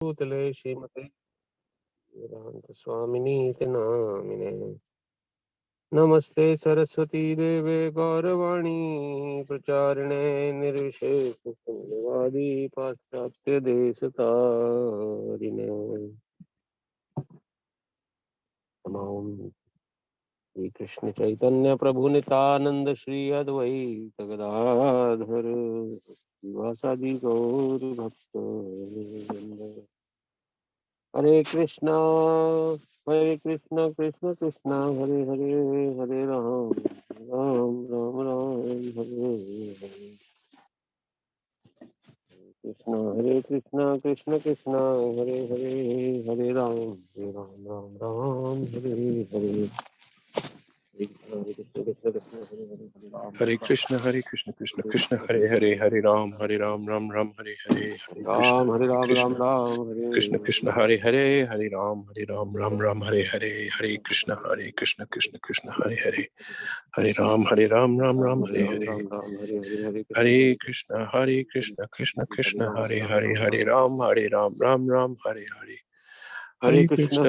भूतले श्रीमते वेदांत स्वामिनीति नामिने। नमस्ते सरस्वती देवे गौरवाणी प्रचारिणे निर्विशेष शून्यवादी पाश्चात्य देशतारिणे। नमो श्री कृष्ण चैतन्य प्रभु नित्यानंद श्री अद्वैत गदाधर श्रीवासादि गौर भक्त वृंद। हरे कृष्णा कृष्ण कृष्णा हरे हरे, हरे राम राम राम राम हरे हरे। हरे कृष्णा कृष्ण कृष्णा हरे हरे, हरे Ram Ram Ram Hare Hare. Hare Krishna Krishna Krishna Hare Hare Hare Ram Ram Hare Hare Hare Krishna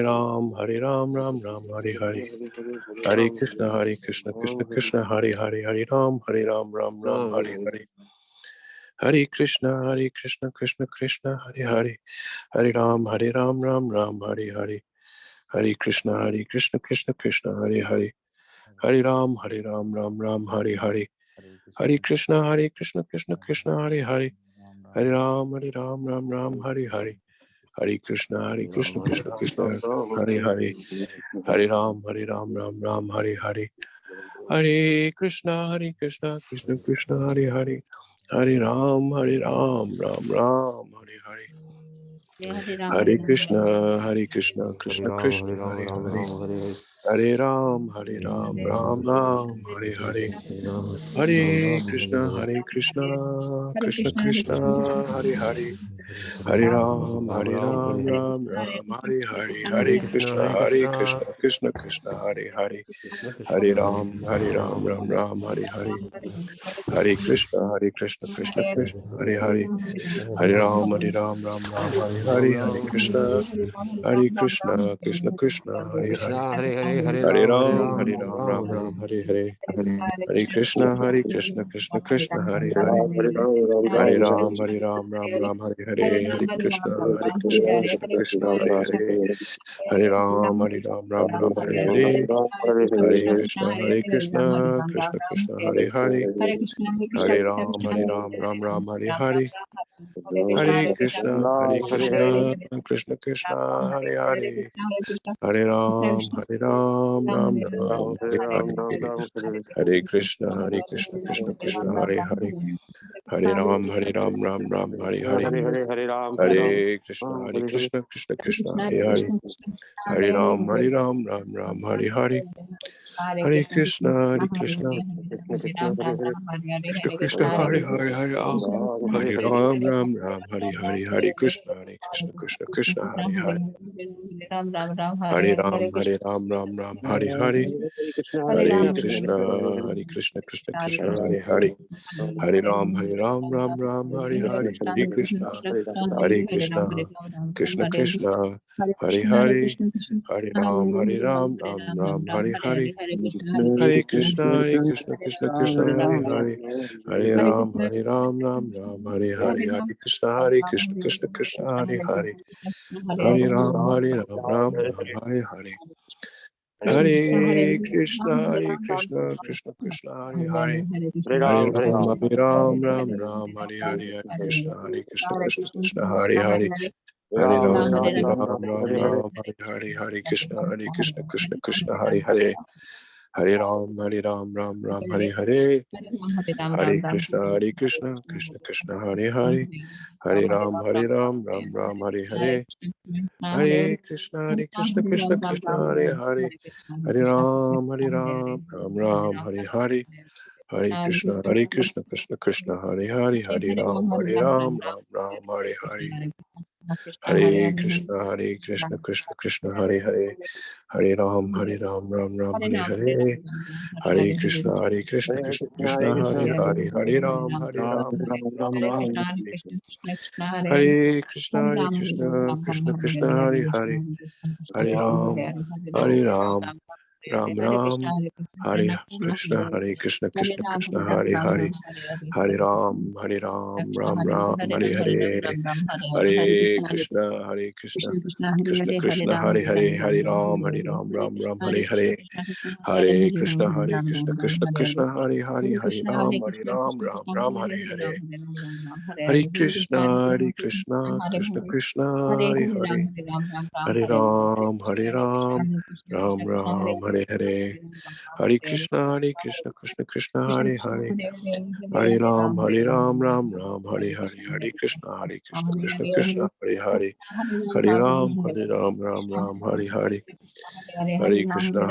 Ram हरे राम राम Krishna राम हरे Krishna Krishna Hare Hare Hare Ram Hare Hare Hare Krishna Krishna Krishna Hare Hare Hare Ram Ram हरे Hare Ram Hare Ram Ram Hare Hare, हरे Hare Krishna Krishna Krishna Hare Hare Ram Ram Hare Hare हरे Hare Krishna Krishna Hare Hare, Krishna हरे Ram Krishna Hare Hare Hare Ram Ram Hare Hare Hare Krishna Krishna Hare Ram Hare Hare Hare Krishna Krishna Hare Ram Hare Hare Krishna Krishna Hare Ram Hare Hare Krishna Krishna Hare Ram Hare Hare Krishna Krishna Hare Ram Hare Hare Krishna Krishna Hare Ram Hare Hare Hare Krishna Krishna Krishna Hare Ram Ram Hare Hare Hare Krishna Krishna Krishna Hare Hare Hare Ram Hare Hare Krishna Krishna Krishna Hare Hare Ram Hare Hare Krishna Krishna Krishna Hare Hare Ram Hare Krishna Krishna Krishna Krishna Hare Hare, Hare हरे Ram Ram Ram हरे Hare Krishna Krishna Krishna Hare Ram Hare Krishna Krishna Hare Ram Hare Krishna Krishna Hare Ram Hare Krishna Krishna Hare Hare Hare Krishna Hare Ram Hare Hare Ram, Hare हरे Krishna Krishna Hare Hare Hare Hare Krishna Krishna Hare Hare Hare Krishna Krishna Hare Krishna हरे Hare Krishna Krishna Hare Ram Hare Hare Krishna Hare Ram Hare Krishna Hare Ram Hare Krishna Hare Hare Hare Krishna Krishna Hare Ram Hare Krishna Hare Krishna Hare Ram Hare Krishna Hare Ram Hare Krishna Hare Hare Krishna Krishna Hare Hare Hare Ram Hare Hare Hare Krishna Krishna Krishna Hare Hare, Hare Ram Ram Ram Hare Hare, Hare Krishna Krishna Hare Krishna Hare Hare, Hare Ram Ram Ram Ram Ram. Hare Hare Krishna Krishna Krishna Hare Hare, Hare Ram Ram Hare Krishna Krishna Krishna Hare Hare, Hare Ram Ram Hare Hare, Hare Krishna Krishna Krishna Hare Hare, Hare Ram Ram Hare Hare, Hare Krishna Krishna Krishna Hare Hare, Hare Ram Ram Hare Hare, Hare Krishna Krishna Krishna Hare Hare, Hare Ram Ram Hare Hare, Hare Krishna Krishna Krishna Hare Hare, Hare Ram Ram Hare Hare, Hare Krishna Krishna Krishna Hare Hare, Hare Ram Ram Hare Hare, Hare Krishna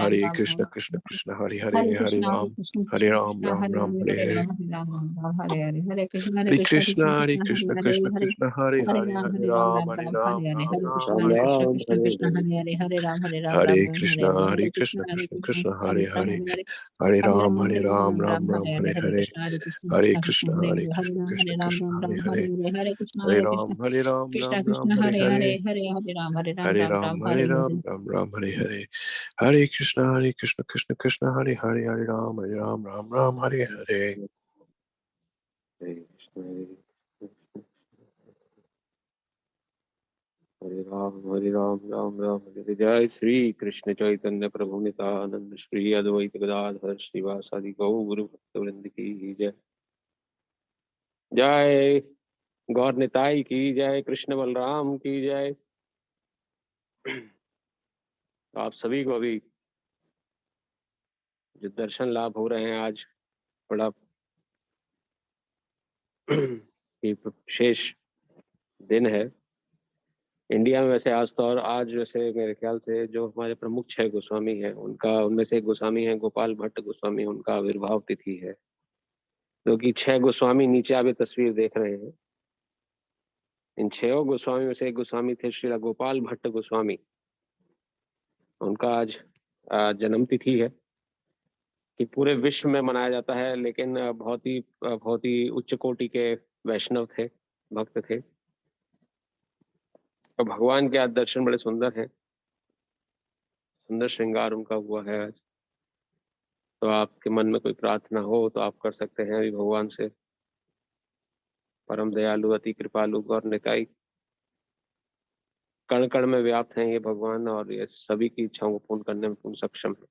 Krishna Krishna Hare Hare, Hare Ram Ram Hare Hare, Hare Krishna Krishna Krishna Hare Hare, Hare Ram Ram Ram Hare Hare, Ram. Hare Hare Krishna Krishna Krishna Hare Hare, Hare Ram Ram Hare Hare, Hare Krishna Krishna Krishna Hare Hare, Hare Ram Ram Hare Hare, Hare Ram Hare Hare, Hare Krishna Krishna Krishna Hare Hare, Hare Ram Hare Hare. Hare Ram Ram Hare Jai Shri Krishna Chaitanya Prabhu Nityananda Shri Advaita Gadadhar Srivasadi Gaur Bhaktavrind की जय। जय गौर निताई की जय, कृष्ण बलराम की जय। आप सभी को अभी जो दर्शन लाभ हो रहे हैं, आज बड़ा विशेष दिन है इंडिया में। वैसे आज वैसे मेरे ख्याल से जो हमारे प्रमुख 6 गोस्वामी हैं, उनमें से एक गोस्वामी है गोपाल भट्ट गोस्वामी, उनका आविर्भाव तिथि है। जो कि 6 गोस्वामी नीचे आप तस्वीर देख रहे हैं, इन 6 गोस्वामी में से एक गोस्वामी थे श्री गोपाल भट्ट गोस्वामी। उनका आज जन्म तिथि है कि पूरे विश्व में मनाया जाता है, लेकिन बहुत ही उच्च कोटि के वैष्णव थे, भक्त थे। और भगवान के आज दर्शन बड़े सुंदर हैं, सुंदर श्रृंगार उनका हुआ है आज। तो आपके मन में कोई प्रार्थना हो तो आप कर सकते हैं अभी भगवान से। परम दयालु अति कृपालु गौर निताई, कण कण में व्याप्त हैं ये भगवान, और ये सभी की इच्छाओं को पूर्ण करने में पूर्ण सक्षम है।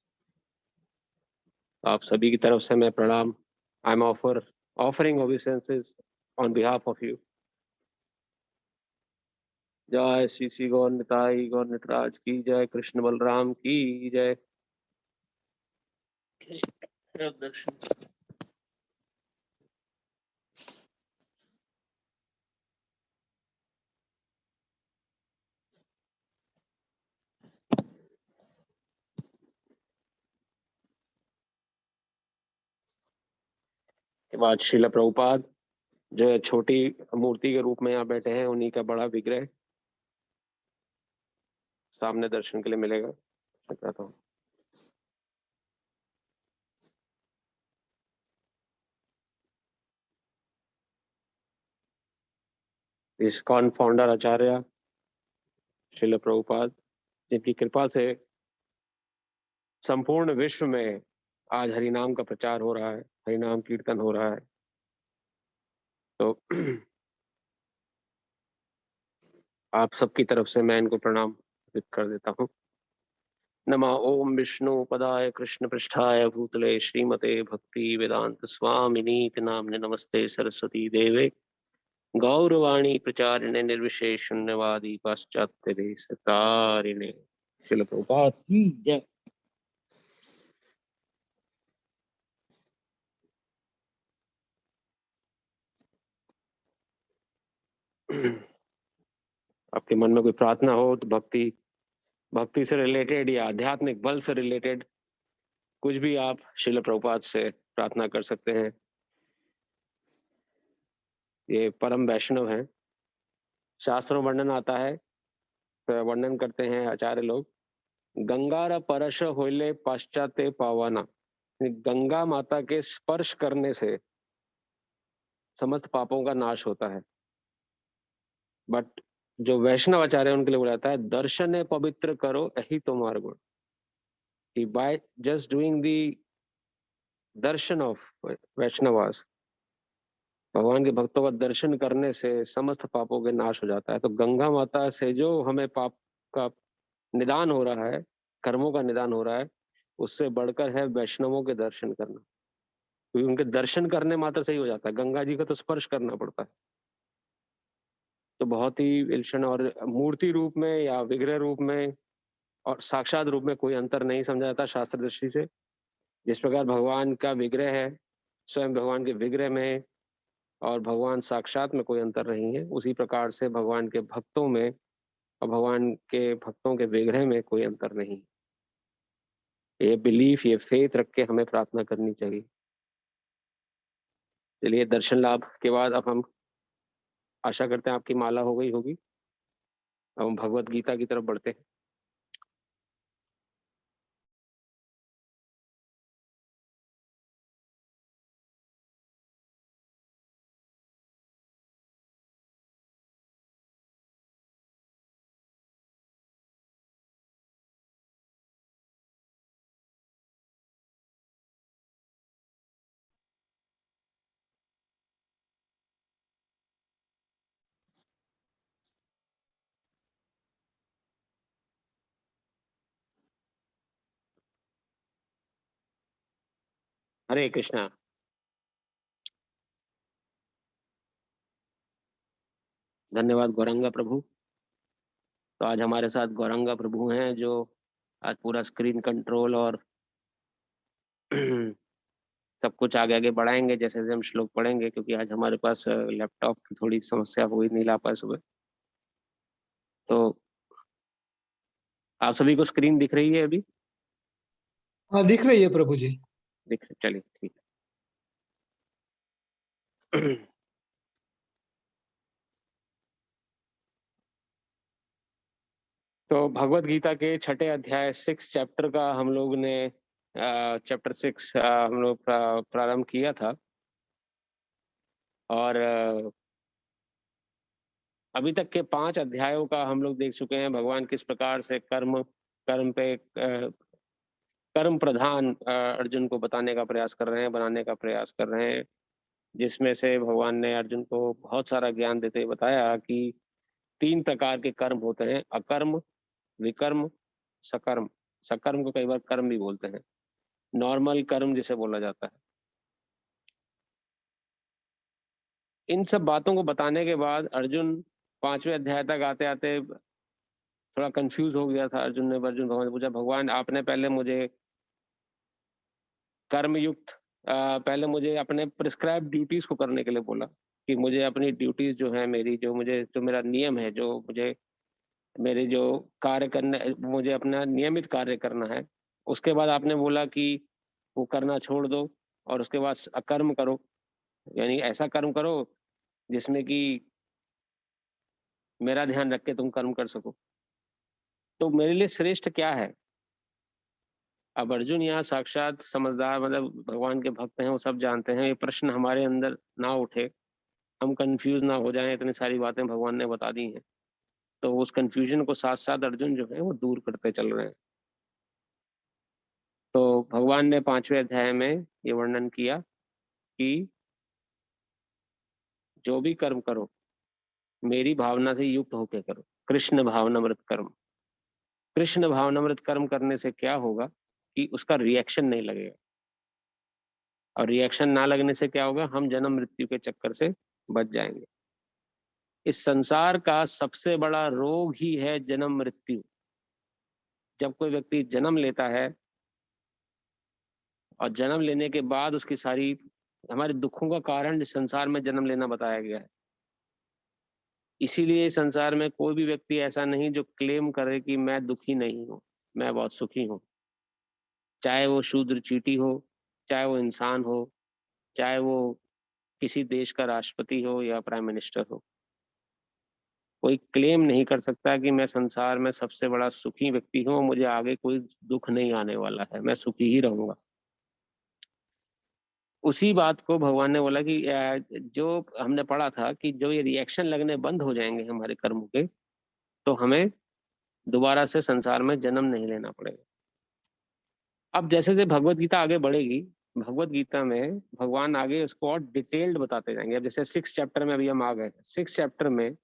आप सभी की तरफ से मैं प्रणाम, I am offering obeisances on behalf of you. जय श्री श्री गौर निताई गौर नटराज की जय, कृष्ण बलराम की जय। दर्शन के बाद श्रील प्रभुपाद जो छोटी मूर्ति के रूप में यहाँ बैठे हैं, उन्हीं का बड़ा विग्रह सामने दर्शन के लिए मिलेगा। इस्कॉन फाउंडर आचार्य श्रील प्रभुपाद, जिनकी कृपा से संपूर्ण विश्व में आज हरिनाम का प्रचार हो रहा है, हरिनाम कीर्तन हो रहा है। तो आप सबकी तरफ से मैं इनको प्रणाम कर देता हूँ। नमः ओम विष्णु पदाय कृष्ण पृष्ठाय भूतले श्रीमते भक्ति वेदांत स्वामिनी नामने नमस्ते सरस्वती देवे गौरवाणी प्रचारिणे निर्विशेष शून्यवादी पाश्चात्य देशतारिणे। श्रील प्रभुपाद की जय। आपके मन में कोई प्रार्थना हो तो भक्ति से रिलेटेड या आध्यात्मिक बल से रिलेटेड कुछ भी आप श्रील प्रभुपाद से प्रार्थना कर सकते हैं। ये परम वैष्णव हैं, शास्त्रों वर्णन आता है, तो वर्णन करते हैं आचार्य लोग, गंगार परश होइले पाश्चात्य पावाना, गंगा माता के स्पर्श करने से समस्त पापों का नाश होता है। बट जो वैष्णव आचार्य उनके लिए बोलाता है, दर्शन पवित्र करो यही तुम्हारा गुण, कि by just doing the Darshan of Vaishnavas, भगवान के भक्तों का दर्शन करने से समस्त पापों के नाश हो जाता है। तो गंगा माता से जो हमें पाप का निदान हो रहा है, कर्मों का निदान हो रहा है, उससे बढ़कर है वैष्णवों के दर्शन करना, क्योंकि उनके दर्शन करने मात्र से ही हो जाता है, गंगा जी का तो स्पर्श करना पड़ता है। तो बहुत ही विलक्षण, और मूर्ति रूप में या विग्रह रूप में और साक्षात रूप में कोई अंतर नहीं समझा जाता शास्त्र दृष्टि से। जिस प्रकार भगवान का विग्रह है, स्वयं भगवान के विग्रह में और भगवान साक्षात में कोई अंतर नहीं है, उसी प्रकार से भगवान के भक्तों में और भगवान के भक्तों के विग्रह में कोई अंतर नहीं। ये बिलीफ, ये फेथ रख के हमें प्रार्थना करनी चाहिए। चलिए, दर्शन लाभ के बाद अब हम आशा करते हैं आपकी माला हो गई होगी, अब हम भगवत गीता की तरफ बढ़ते हैं। हरे कृष्णा। धन्यवाद गौरंगा प्रभु। तो आज हमारे साथ गौरंगा प्रभु हैं, जो आज पूरा स्क्रीन कंट्रोल और सब कुछ आगे आगे बढ़ाएंगे जैसे जैसे हम श्लोक पढ़ेंगे, क्योंकि आज हमारे पास लैपटॉप की थोड़ी समस्या हुई, नहीं ला पाए सुबह। तो आप सभी को स्क्रीन दिख रही है अभी? हाँ, दिख रही है प्रभु जी। दिख, चलिए ठीक है। तो भगवत गीता के छठे अध्याय 6 चैप्टर का हम लोग ने चैप्टर 6 हम लोग प्रारंभ किया था, और अभी तक के 5 अध्यायों का हम लोग देख चुके हैं। भगवान किस प्रकार से कर्म पे कर्म प्रधान अर्जुन को बताने का प्रयास कर रहे हैं, बनाने का प्रयास कर रहे हैं, जिसमें से भगवान ने अर्जुन को बहुत सारा ज्ञान देते हुए बताया कि 3 प्रकार के कर्म होते हैं, अकर्म, विकर्म, सकर्म। सकर्म को कई बार कर्म भी बोलते हैं, नॉर्मल कर्म जिसे बोला जाता है। इन सब बातों को बताने के बाद अर्जुन 5वें अध्याय तक आते आते थोड़ा कंफ्यूज हो गया था। अर्जुन भगवान से पूछा, भगवान आपने पहले मुझे कर्मयुक्त पहले मुझे अपने प्रिस्क्राइब ड्यूटीज को करने के लिए बोला, कि मुझे अपनी ड्यूटीज जो है मेरी, जो मेरा नियम है, जो मुझे मेरे जो कार्य करने, मुझे अपना नियमित कार्य करना है। उसके बाद आपने बोला कि वो करना छोड़ दो और उसके बाद अकर्म करो, यानी ऐसा कर्म करो जिसमें कि मेरा ध्यान रख के तुम कर्म कर सको। तो मेरे लिए श्रेष्ठ क्या है? अब अर्जुन यहाँ साक्षात समझदार, मतलब भगवान के भक्त हैं, वो सब जानते हैं। ये प्रश्न हमारे अंदर ना उठे, हम कंफ्यूज ना हो जाएं, इतनी सारी बातें भगवान ने बता दी हैं। तो उस कंफ्यूजन को साथ साथ अर्जुन जो है वो दूर करते चल रहे हैं। तो भगवान ने 5वें अध्याय में ये वर्णन किया कि जो भी कर्म करो मेरी भावना से युक्त होकर करो, कृष्ण भावनामृत कर्म। कृष्ण भावनामृत कर्म करने से क्या होगा कि उसका रिएक्शन नहीं लगेगा, और रिएक्शन ना लगने से क्या होगा, हम जन्म मृत्यु के चक्कर से बच जाएंगे। इस संसार का सबसे बड़ा रोग ही है जन्म मृत्यु। जब कोई व्यक्ति जन्म लेता है और जन्म लेने के बाद उसकी सारी, हमारे दुखों का कारण इस संसार में जन्म लेना बताया गया है। इसीलिए संसार में कोई भी व्यक्ति ऐसा नहीं जो क्लेम करे कि मैं दुखी नहीं हूं, मैं बहुत सुखी हूं। चाहे वो शूद्र चींटी हो, चाहे वो इंसान हो, चाहे वो किसी देश का राष्ट्रपति हो या प्राइम मिनिस्टर हो। कोई क्लेम नहीं कर सकता कि मैं संसार में सबसे बड़ा सुखी व्यक्ति हूँ, मुझे आगे कोई दुख नहीं आने वाला है, मैं सुखी ही रहूंगा। उसी बात को भगवान ने बोला कि जो हमने पढ़ा था कि जो ये रिएक्शन लगने बंद हो जाएंगे हमारे कर्मों के, तो हमें दोबारा से संसार में जन्म नहीं लेना पड़ेगा। अब जैसे जैसे भगवत गीता आगे बढ़ेगी, भगवत गीता में भगवान आगे उसको और डिटेल्ड बताते जाएंगे। अब जैसे 6 चैप्टर में अभी हम आ गए, 6 चैप्टर में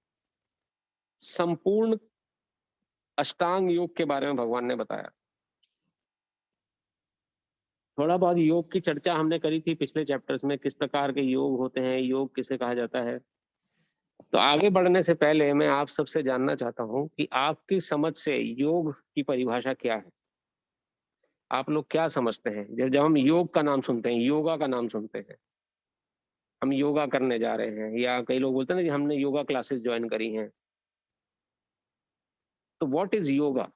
संपूर्ण अष्टांग योग के बारे में भगवान ने बताया। थोड़ा बहुत योग की चर्चा हमने करी थी पिछले चैप्टर्स में, किस प्रकार के योग होते हैं, योग किसे कहा जाता है। तो आगे बढ़ने से पहले मैं आप सबसे जानना चाहता हूं कि आपकी समझ से योग की परिभाषा क्या है। आप लोग क्या समझते हैं जब हम योग का नाम सुनते हैं, योगा का नाम सुनते हैं, हम योगा करने जा रहे हैं, या कई लोग बोलते हैं ना कि हमने योगा क्लासेस ज्वाइन करी हैं। तो व्हाट इज योगा?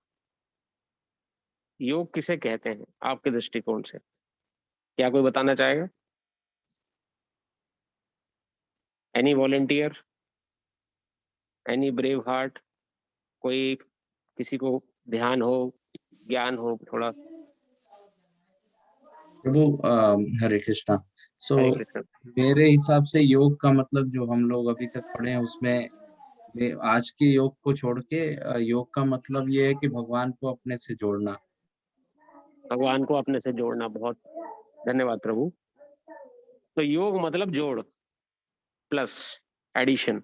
योग किसे कहते हैं आपके दृष्टिकोण से? क्या कोई बताना चाहेगा? Any volunteer, any brave heart? कोई, किसी को ध्यान हो, ज्ञान हो थोड़ा? प्रभु हरे कृष्णा। हरे कृष्ण। मेरे हिसाब से योग का मतलब जो हम लोग अभी तक पढ़े हैं उसमें आज के योग को छोड़ के योग का मतलब ये है कि भगवान को अपने से जोड़ना। भगवान को अपने से जोड़ना। बहुत धन्यवाद प्रभु। तो योग मतलब जोड़ प्लस एडिशन।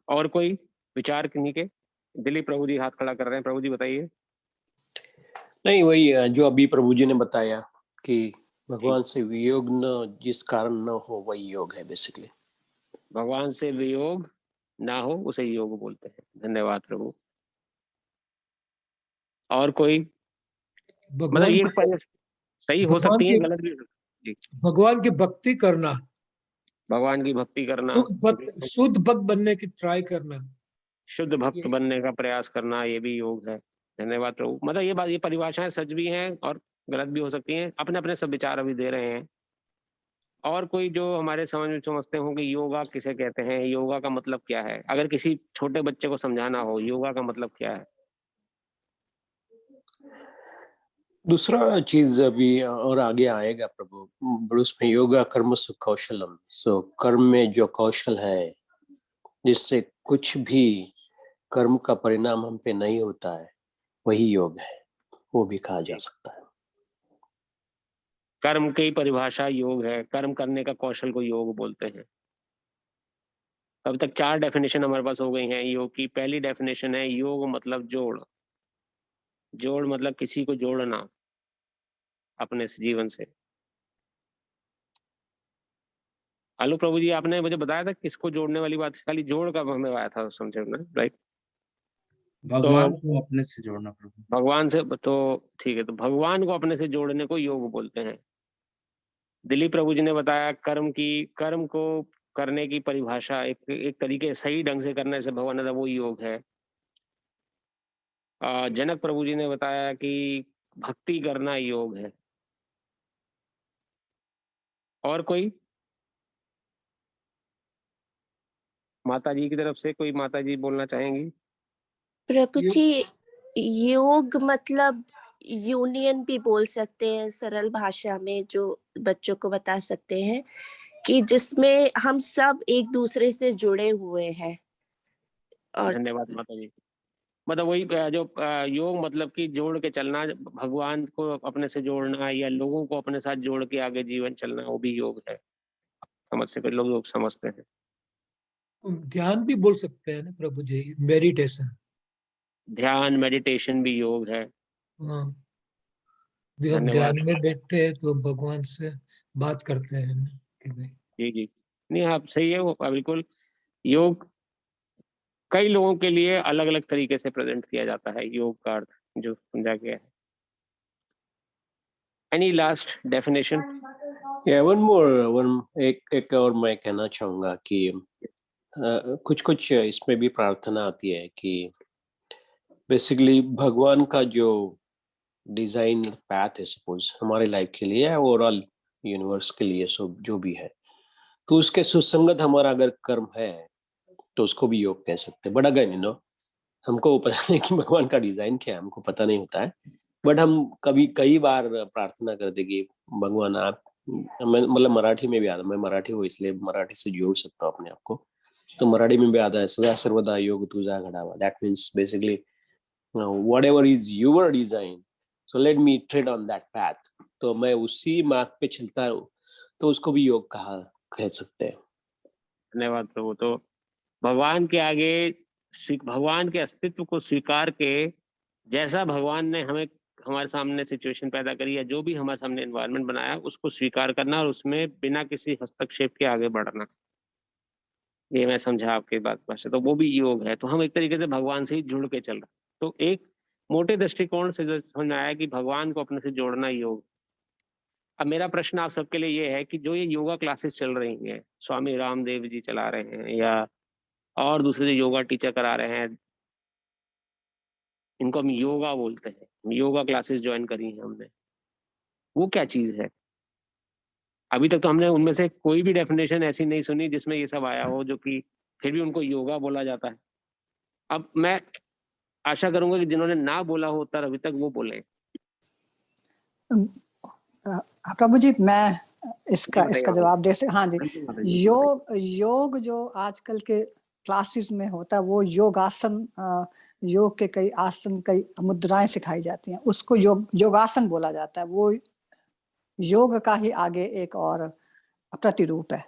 और कोई विचार किन्हीं के? दिलीप प्रभु जी हाथ खड़ा कर रहे हैं, प्रभु जी बताइए। नहीं, वही जो अभी प्रभु जी ने बताया कि भगवान से वियोग न जिस कारण न हो वही योग है बेसिकली। भगवान से वियोग ना हो उसे योग बोलते हैं। धन्यवाद प्रभु। और कोई? मतलब भगवान ये की सही हो भगवान सकती है, की गलत भी हो सकती है। भगवान की भक्ति करना, भगवान की भक्ति करना, शुद्ध भक्त बनने की ट्राई करना, शुद्ध भक्त ये बनने का प्रयास करना, ये भी योग है। धन्यवाद प्रभु। मतलब ये बात, ये परिभाषाएं सच भी हैं और गलत भी हो सकती हैं, अपने अपने सब विचार अभी दे रहे हैं। और कोई जो हमारे समझ में समझते हो कि योगा किसे कहते हैं, योगा का मतलब क्या है? अगर किसी छोटे बच्चे को समझाना हो योगा का मतलब क्या है? दूसरा चीज अभी और आगे आएगा प्रभु, बड़े उसमें योगा कर्म सु कौशलम। सो कर्म में जो कौशल है जिससे कुछ भी कर्म का परिणाम हम पे नहीं होता है, वही योग है, वो भी कहा जा सकता है। कर्म की परिभाषा योग है, कर्म करने का कौशल को योग बोलते हैं। अब तक 4 डेफिनेशन हमारे पास हो गई हैं योग की। पहली डेफिनेशन है योग मतलब जोड़। जोड़ मतलब किसी को जोड़ना अपने जीवन से। आलू प्रभु जी, आपने मुझे बताया था किसको जोड़ने वाली बात, खाली जोड़ का हमें आया था समझे ना, राइट? भगवान को अपने से जोड़ना प्रभु। भगवान से, तो ठीक है, तो भगवान को अपने से जोड़ने को योग बोलते हैं। दिलीप प्रभु जी ने बताया कर्म को करने की परिभाषा एक तरीके सही ढंग से करने से भगवान ने वो योग है। जनक प्रभु जी ने बताया कि भक्ति करना योग है। और कोई? माता जी की तरफ से कोई माता जी बोलना चाहेंगी? प्रभु जी, योग मतलब यूनियन भी बोल सकते हैं, सरल भाषा में जो बच्चों को बता सकते हैं कि जिसमें हम सब एक दूसरे से जुड़े हुए हैं। और धन्यवाद माता जी। मतलब वही जो योग मतलब कि जोड़ के चलना, भगवान को अपने से जोड़ना या लोगों को अपने साथ जोड़ के आगे जीवन चलना, वो भी योग है। समझ से कुछ लोग योग समझते हैं। ध्यान भी बोल सकते हैं ना प्रभु जी, मेडिटेशन। ध्यान, मेडिटेशन भी योग है। हाँ, जब हम धन्यवाद। ध्यान में बैठते हैं तो भगवान से बात करते हैं ना कि भाई। जी जी, नहीं आप सही है, वो बिल्कुल। योग कई लोगों के लिए अलग अलग तरीके से प्रेजेंट किया जाता है, योग का अर्थ जो समझा गया है। Any last definition? एक और मैं कहना चाहूंगा कि कुछ कुछ इसमें भी प्रार्थना आती है कि बेसिकली भगवान का जो डिजाइन पैथ है सपोज हमारे लाइफ के लिए, ओवरऑल यूनिवर्स के लिए, सो जो भी है, तो उसके सुसंगत हमारा अगर कर्म है तो उसको भी योग कह सकते हैं। बट अगेन हमको पता नहीं कि भगवान का डिजाइन क्या है, हमको पता नहीं होता है। बट हम कई बार प्रार्थना करते कि भगवान आप, मतलब मराठी में भी आता, मैं मराठी हूँ इसलिए मराठी से जोड़ सकता हूँ अपने आप को। तो मराठी में भी आता है सदा सर्वदा योग तुझा घडावा। That means basically whatever is your design, so let me tread on that path। तो मैं उसी मार्ग पे चलता रहूं, तो उसको भी योग कह सकते हैं। धन्यवाद प्रभु। तो भगवान के आगे भगवान के अस्तित्व को स्वीकार के, जैसा भगवान ने हमें हमारे सामने सिचुएशन पैदा करी है, जो भी हमारे सामने एनवायरनमेंट बनाया, उसको स्वीकार करना और उसमें बिना किसी हस्तक्षेप के आगे बढ़ना। ये मैं समझा आपकी बात भाषा, तो वो भी योग है। तो हम एक तरीके से भगवान से ही जुड़ के चल रहे। तो एक मोटे दृष्टिकोण से जो समझ में आया कि भगवान को अपने से जोड़ना योग। अब मेरा प्रश्न आप सबके लिए ये है कि जो ये योगा क्लासेस चल रही हैं, स्वामी रामदेव जी चला रहे हैं या और दूसरे जो योगा टीचर करा रहे हैं, इनको हम योगा बोलते हैं, योगा क्लासेस ज्वाइन करी हैं हमने, वो क्या चीज है? अभी तक तो हमने उनमें से कोई भी डेफिनेशन ऐसी नहीं सुनी जिसमें ये सब आया हो, जो कि फिर भी उनको योगा बोला जाता है। अब मैं आशा करूंगा कि जिन्होंने ना बोला हो उत्तर अभी तक, वो बोले। प्रभु जी, मैं इसका जवाब दे सकता। हाँ जी, योग जो आजकल के क्लासेस में होता है, वो योगासन, योग के कई आसन, कई मुद्राएं सिखाई जाती हैं, उसको योगासन बोला जाता है। वो योग का ही आगे एक और प्रतिरूप है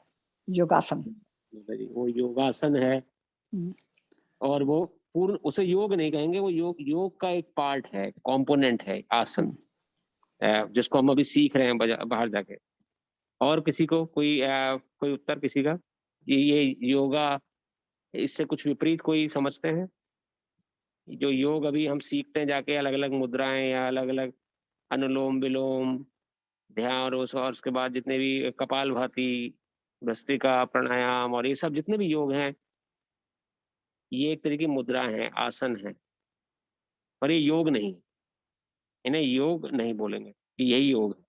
योगासन। वो योगासन है और वो पूर्ण, उसे योग नहीं कहेंगे, वो योग का एक पार्ट है, कंपोनेंट है आसन, जिसको हम अभी सीख रहे हैं बाहर जाके। और किसी को कोई उत्तर किसी का? ये योगा इससे कुछ विपरीत कोई समझते हैं? जो योग अभी हम सीखते हैं जाके, अलग अलग मुद्राएं या अलग अलग अनुलोम विलोम ध्यान, और उसके बाद जितने भी कपालभाति, भस्त्रिका, प्राणायाम और ये सब जितने भी योग हैं, ये एक तरह की मुद्रा है, आसन है, और ये योग नहीं, इन्हें योग नहीं बोलेंगे, यही योग है।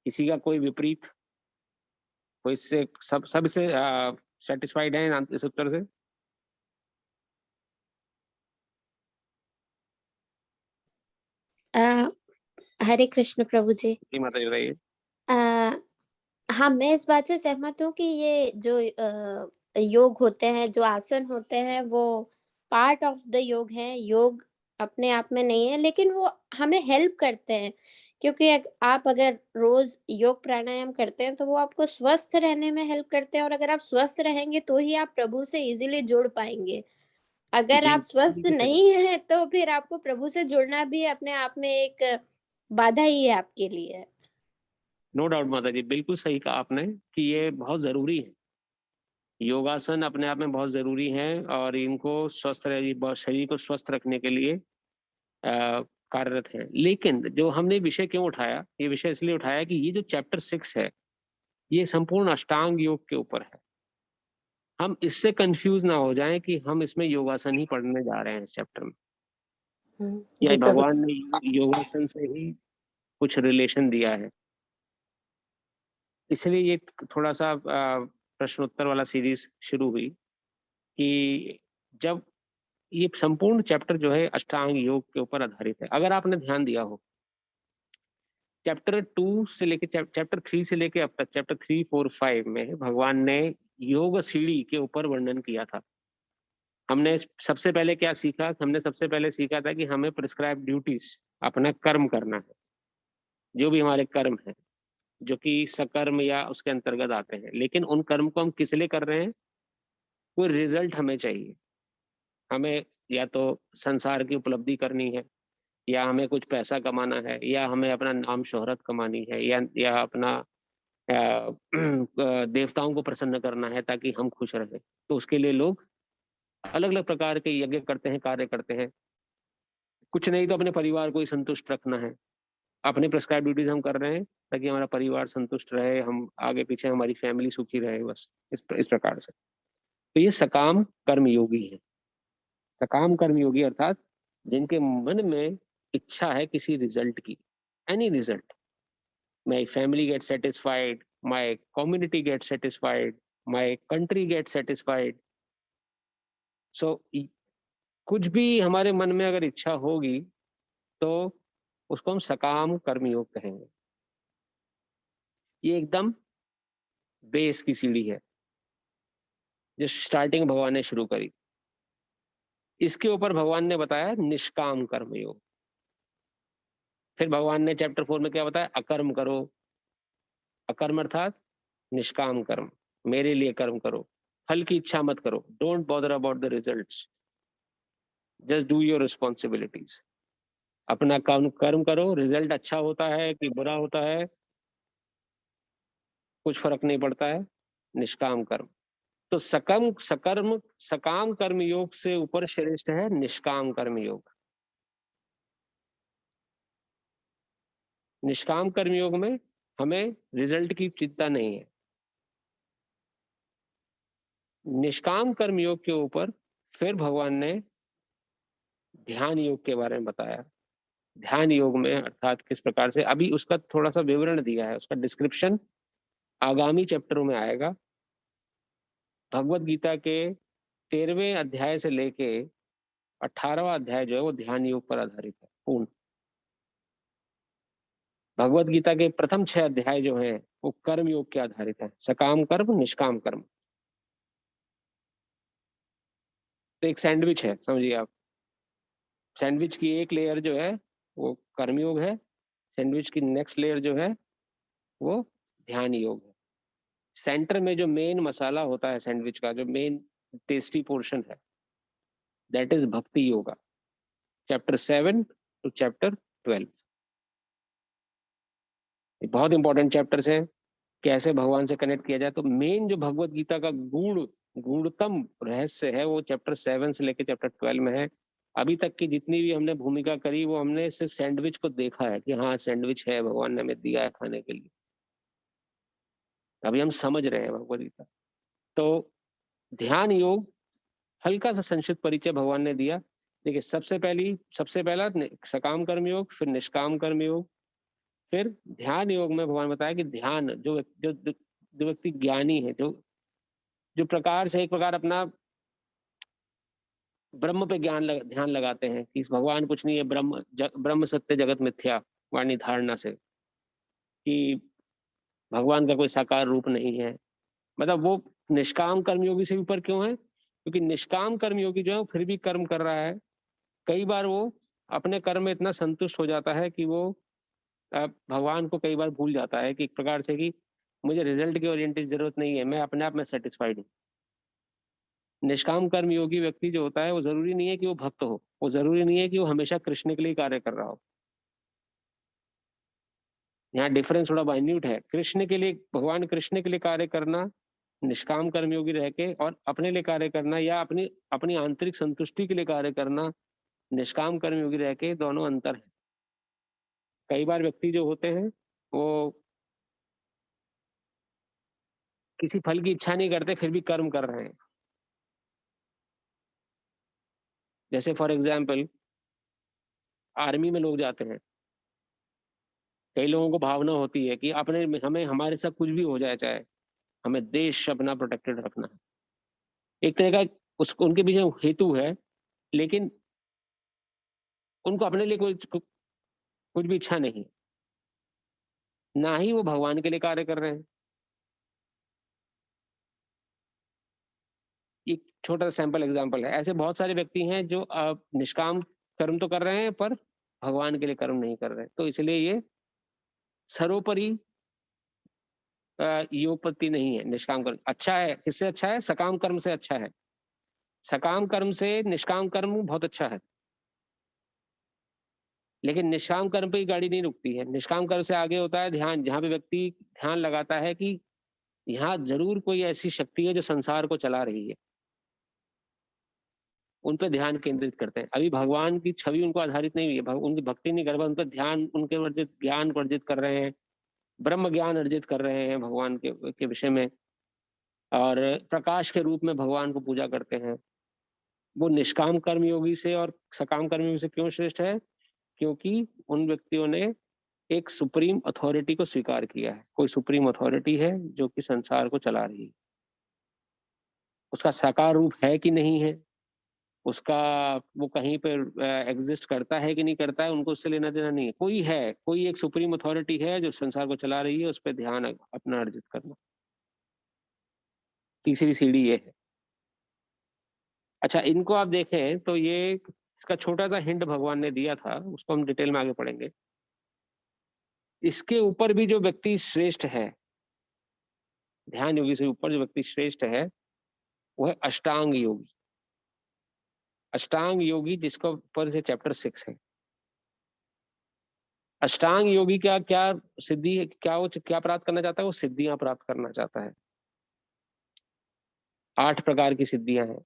किसी का कोई विपरीत, कोई इससे सब से सेटिस्फाइड है इस उत्तर से? हरे कृष्ण प्रभु जी। माता जी बताइए। हाँ, मैं इस बात से सहमत हूँ कि ये जो योग होते हैं, जो आसन होते हैं, वो पार्ट ऑफ द योग है। योग अपने आप में नहीं है, लेकिन वो हमें हेल्प करते हैं, क्योंकि आप अगर रोज योग प्राणायाम करते हैं तो वो आपको स्वस्थ रहने में हेल्प करते हैं, और अगर आप स्वस्थ रहेंगे तो ही आप प्रभु से इजीली जुड़ पाएंगे। अगर आप स्वस्थ नहीं हैं तो फिर आपको प्रभु से जुड़ना भी अपने आप में एक बाधा ही है आपके लिए। नो डाउट माता जी, बिल्कुल सही कहा आपने कि ये बहुत जरूरी है। योगासन अपने आप में बहुत जरूरी है और इनको शरीर को स्वस्थ रखने के लिए कार्यरत है। लेकिन जो हमने विषय क्यों उठाया, ये विषय इसलिए उठाया कि ये जो चैप्टर 6 है, ये संपूर्ण अष्टांग योग के ऊपर है। हम इससे कंफ्यूज ना हो जाएं कि हम इसमें योगासन ही पढ़ने जा रहे हैं इस चैप्टर में, या भगवान ने योगासन से ही कुछ रिलेशन दिया है। इसलिए ये थोड़ा सा प्रश्न उत्तर वाला सीरीज शुरू हुई कि जब ये संपूर्ण चैप्टर जो है अष्टांग योग के ऊपर आधारित है। अगर आपने ध्यान दिया हो, चैप्टर 2 से लेके चैप्टर 3 से लेके अब तक चैप्टर 3, 4, 5 में भगवान ने योग सीढ़ी के ऊपर वर्णन किया था। हमने सबसे पहले क्या सीखा? हमने सबसे पहले सीखा था कि हमें प्रिस्क्राइब ड्यूटीज, अपना कर्म करना है, जो भी हमारे कर्म है, जो कि सकर्म या उसके अंतर्गत आते हैं। लेकिन उन कर्म को हम किस लिए कर रहे हैं? कोई रिजल्ट हमें चाहिए। हमें या तो संसार की उपलब्धि करनी है, या हमें कुछ पैसा कमाना है, या हमें अपना नाम शोहरत कमानी है, या अपना देवताओं को प्रसन्न करना है ताकि हम खुश रहें। तो उसके लिए लोग अलग अलग प्रकार के यज्ञ करते हैं, कार्य करते हैं। कुछ नहीं तो अपने परिवार को ही संतुष्ट रखना है। अपने प्रिस्क्राइब ड्यूटीज हम कर रहे हैं ताकि हमारा परिवार संतुष्ट रहे, हम आगे पीछे हमारी फैमिली सुखी रहे, बस इस प्रकार से। तो ये सकाम कर्मयोगी है। सकाम कर्मयोगी अर्थात जिनके मन में इच्छा है किसी रिजल्ट की, any result. My family get satisfied, my community gets satisfied, my country gets satisfied. So कुछ भी हमारे मन में अगर इच्छा होगी तो उसको हम सकाम कर्मयोग कहेंगे। ये एकदम बेस की सीढ़ी है जो स्टार्टिंग भगवान ने शुरू करी। इसके ऊपर भगवान ने बताया निष्काम कर्मयोग। फिर भगवान ने चैप्टर 4 में क्या बताया? अकर्म करो। अकर्म अर्थात निष्काम कर्म, मेरे लिए कर्म करो, फल की इच्छा मत करो। Don't bother about the results, just do your responsibilities. अपना कर्म करो, रिजल्ट अच्छा होता है कि बुरा होता है कुछ फर्क नहीं पड़ता है। निष्काम कर्म। तो सकाम कर्म योग से ऊपर श्रेष्ठ है निष्काम कर्म योग। निष्काम कर्म योग में हमें रिजल्ट की चिंता नहीं है। निष्काम कर्म योग के ऊपर फिर भगवान ने ध्यान योग के बारे में बताया। ध्यान योग में अर्थात किस प्रकार से, अभी उसका थोड़ा सा विवरण दिया है, उसका डिस्क्रिप्शन आगामी चैप्टरों में आएगा। भगवत गीता के 13वें अध्याय से लेके 18वां अध्याय जो है वो ध्यान योग पर आधारित है पूर्ण। भगवत गीता के प्रथम 6 अध्याय जो हैं वो कर्म योग के आधारित है, सकाम कर्म निष्काम कर्म। तो एक सैंडविच है, समझिए आप। सैंडविच की एक लेयर जो है वो कर्मयोग है, सैंडविच की नेक्स्ट लेयर जो है वो ध्यान योग है। सेंटर में जो मेन मसाला होता है सैंडविच का, जो मेन टेस्टी पोर्शन है, दैट इज भक्ति योगा, चैप्टर 7 टू चैप्टर 12। बहुत इंपॉर्टेंट चैप्टर्स हैं, कैसे भगवान से कनेक्ट किया जाए। तो मेन जो भगवत गीता का गूढ़तम रहस्य है वो चैप्टर 7 से लेकर चैप्टर 12 में है। अभी तक की जितनी भी हमने भूमिका करी वो हमने सिर्फ सैंडविच को देखा है कि हाँ सैंडविच है, भगवान ने हमें दिया है खाने के लिए। अभी हम समझ रहे हैं भगवत गीता। तो ध्यान योग हल्का सा संक्षिप्त परिचय भगवान ने दिया। देखिए सबसे पहला सकाम कर्म योग, फिर निष्काम कर्म योग, फिर ध्यान योग में भगवान बताया कि ध्यान जो व्यक्ति ज्ञानी है, जो प्रकार से एक प्रकार अपना ब्रह्म पे ध्यान लगाते हैं कि इस भगवान कुछ नहीं है, ब्रह्म सत्य जगत मिथ्या वाणी धारणा से कि भगवान का कोई साकार रूप नहीं है, मतलब वो निष्काम कर्मयोगी से ऊपर क्यों है? क्योंकि निष्काम कर्मयोगी जो है फिर भी कर्म कर रहा है। कई बार वो अपने कर्म में इतना संतुष्ट हो जाता है कि वो भगवान को कई बार भूल जाता है कि एक प्रकार से कि मुझे रिजल्ट की ओरिएंटेड जरूरत नहीं है, मैं अपने आप में सेटिस्फाइड हूँ। निष्काम कर्म योगी व्यक्ति जो होता है वो जरूरी नहीं है कि वो भक्त हो, वो जरूरी नहीं है कि वो हमेशा कृष्ण के लिए कार्य कर रहा हो। यहाँ डिफरेंस थोड़ा माइन्यूट है। कृष्ण के लिए, भगवान कृष्ण के लिए कार्य करना निष्काम कर्मयोगी रह के, और अपने लिए कार्य करना या अपनी आंतरिक संतुष्टि के लिए कार्य करना निष्काम कर्मयोगी रह के, दोनों अंतर है। कई बार व्यक्ति जो होते हैं वो किसी फल की इच्छा नहीं करते फिर भी कर्म कर रहे हैं। जैसे फॉर एग्जाम्पल आर्मी में लोग जाते हैं, कई लोगों को भावना होती है कि हमें हमारे साथ कुछ भी हो जाए, चाहे हमें देश अपना प्रोटेक्टेड रखना है। एक तरह का उनके पीछे हेतु है, लेकिन उनको अपने लिए कुछ भी इच्छा नहीं, ना ही वो भगवान के लिए कार्य कर रहे हैं। एक छोटा सा सैंपल एग्जांपल है। ऐसे बहुत सारे व्यक्ति हैं जो निष्काम कर्म तो कर रहे हैं पर भगवान के लिए कर्म नहीं कर रहे। तो इसलिए ये सर्वोपरि योगपत्ति नहीं है। निष्काम कर्म अच्छा है, किससे अच्छा है? सकाम कर्म से अच्छा है। सकाम कर्म से निष्काम कर्म बहुत अच्छा है, लेकिन निष्काम कर्म पे ही गाड़ी नहीं रुकती है। निष्काम कर्म से आगे होता है ध्यान, जहां पे व्यक्ति ध्यान लगाता है कि यहाँ जरूर कोई ऐसी शक्ति है जो संसार को चला रही है, उन पे ध्यान केंद्रित करते हैं। अभी भगवान की छवि उनको आधारित नहीं हुई है, उनकी भक्ति नहीं कर रहे, उन पर ध्यान, उनके वर्जित ज्ञान अर्जित कर रहे हैं, ब्रह्म ज्ञान अर्जित कर रहे हैं भगवान के विषय में, और प्रकाश के रूप में भगवान को पूजा करते हैं। वो निष्काम कर्मयोगी से और सकाम कर्मयोगी से क्यों श्रेष्ठ है? क्योंकि उन व्यक्तियों ने एक सुप्रीम अथॉरिटी को स्वीकार किया है। कोई सुप्रीम अथॉरिटी है जो कि संसार को चला रही है। उसका साकार रूप है कि नहीं है, उसका वो कहीं पर एग्जिस्ट करता है कि नहीं करता है, उनको उससे लेना देना नहीं है। कोई है, कोई एक सुप्रीम अथॉरिटी है जो संसार को चला रही है, उस पर ध्यान अपना अर्जित करना। तीसरी सीढ़ी ये है। अच्छा, इनको आप देखें तो ये इसका छोटा सा हिंट भगवान ने दिया था, उसको हम डिटेल में आगे पढ़ेंगे। इसके ऊपर भी जो व्यक्ति श्रेष्ठ है, ध्यान योगी से ऊपर जो व्यक्ति श्रेष्ठ है, वो है अष्टांग योगी। अष्टांग योगी जिसको ऊपर से चैप्टर 6 है। अष्टांग योगी क्या क्या सिद्धि है, क्या वो क्या प्राप्त करना चाहता है? वो सिद्धियां प्राप्त करना चाहता है। 8 प्रकार की सिद्धियां हैं।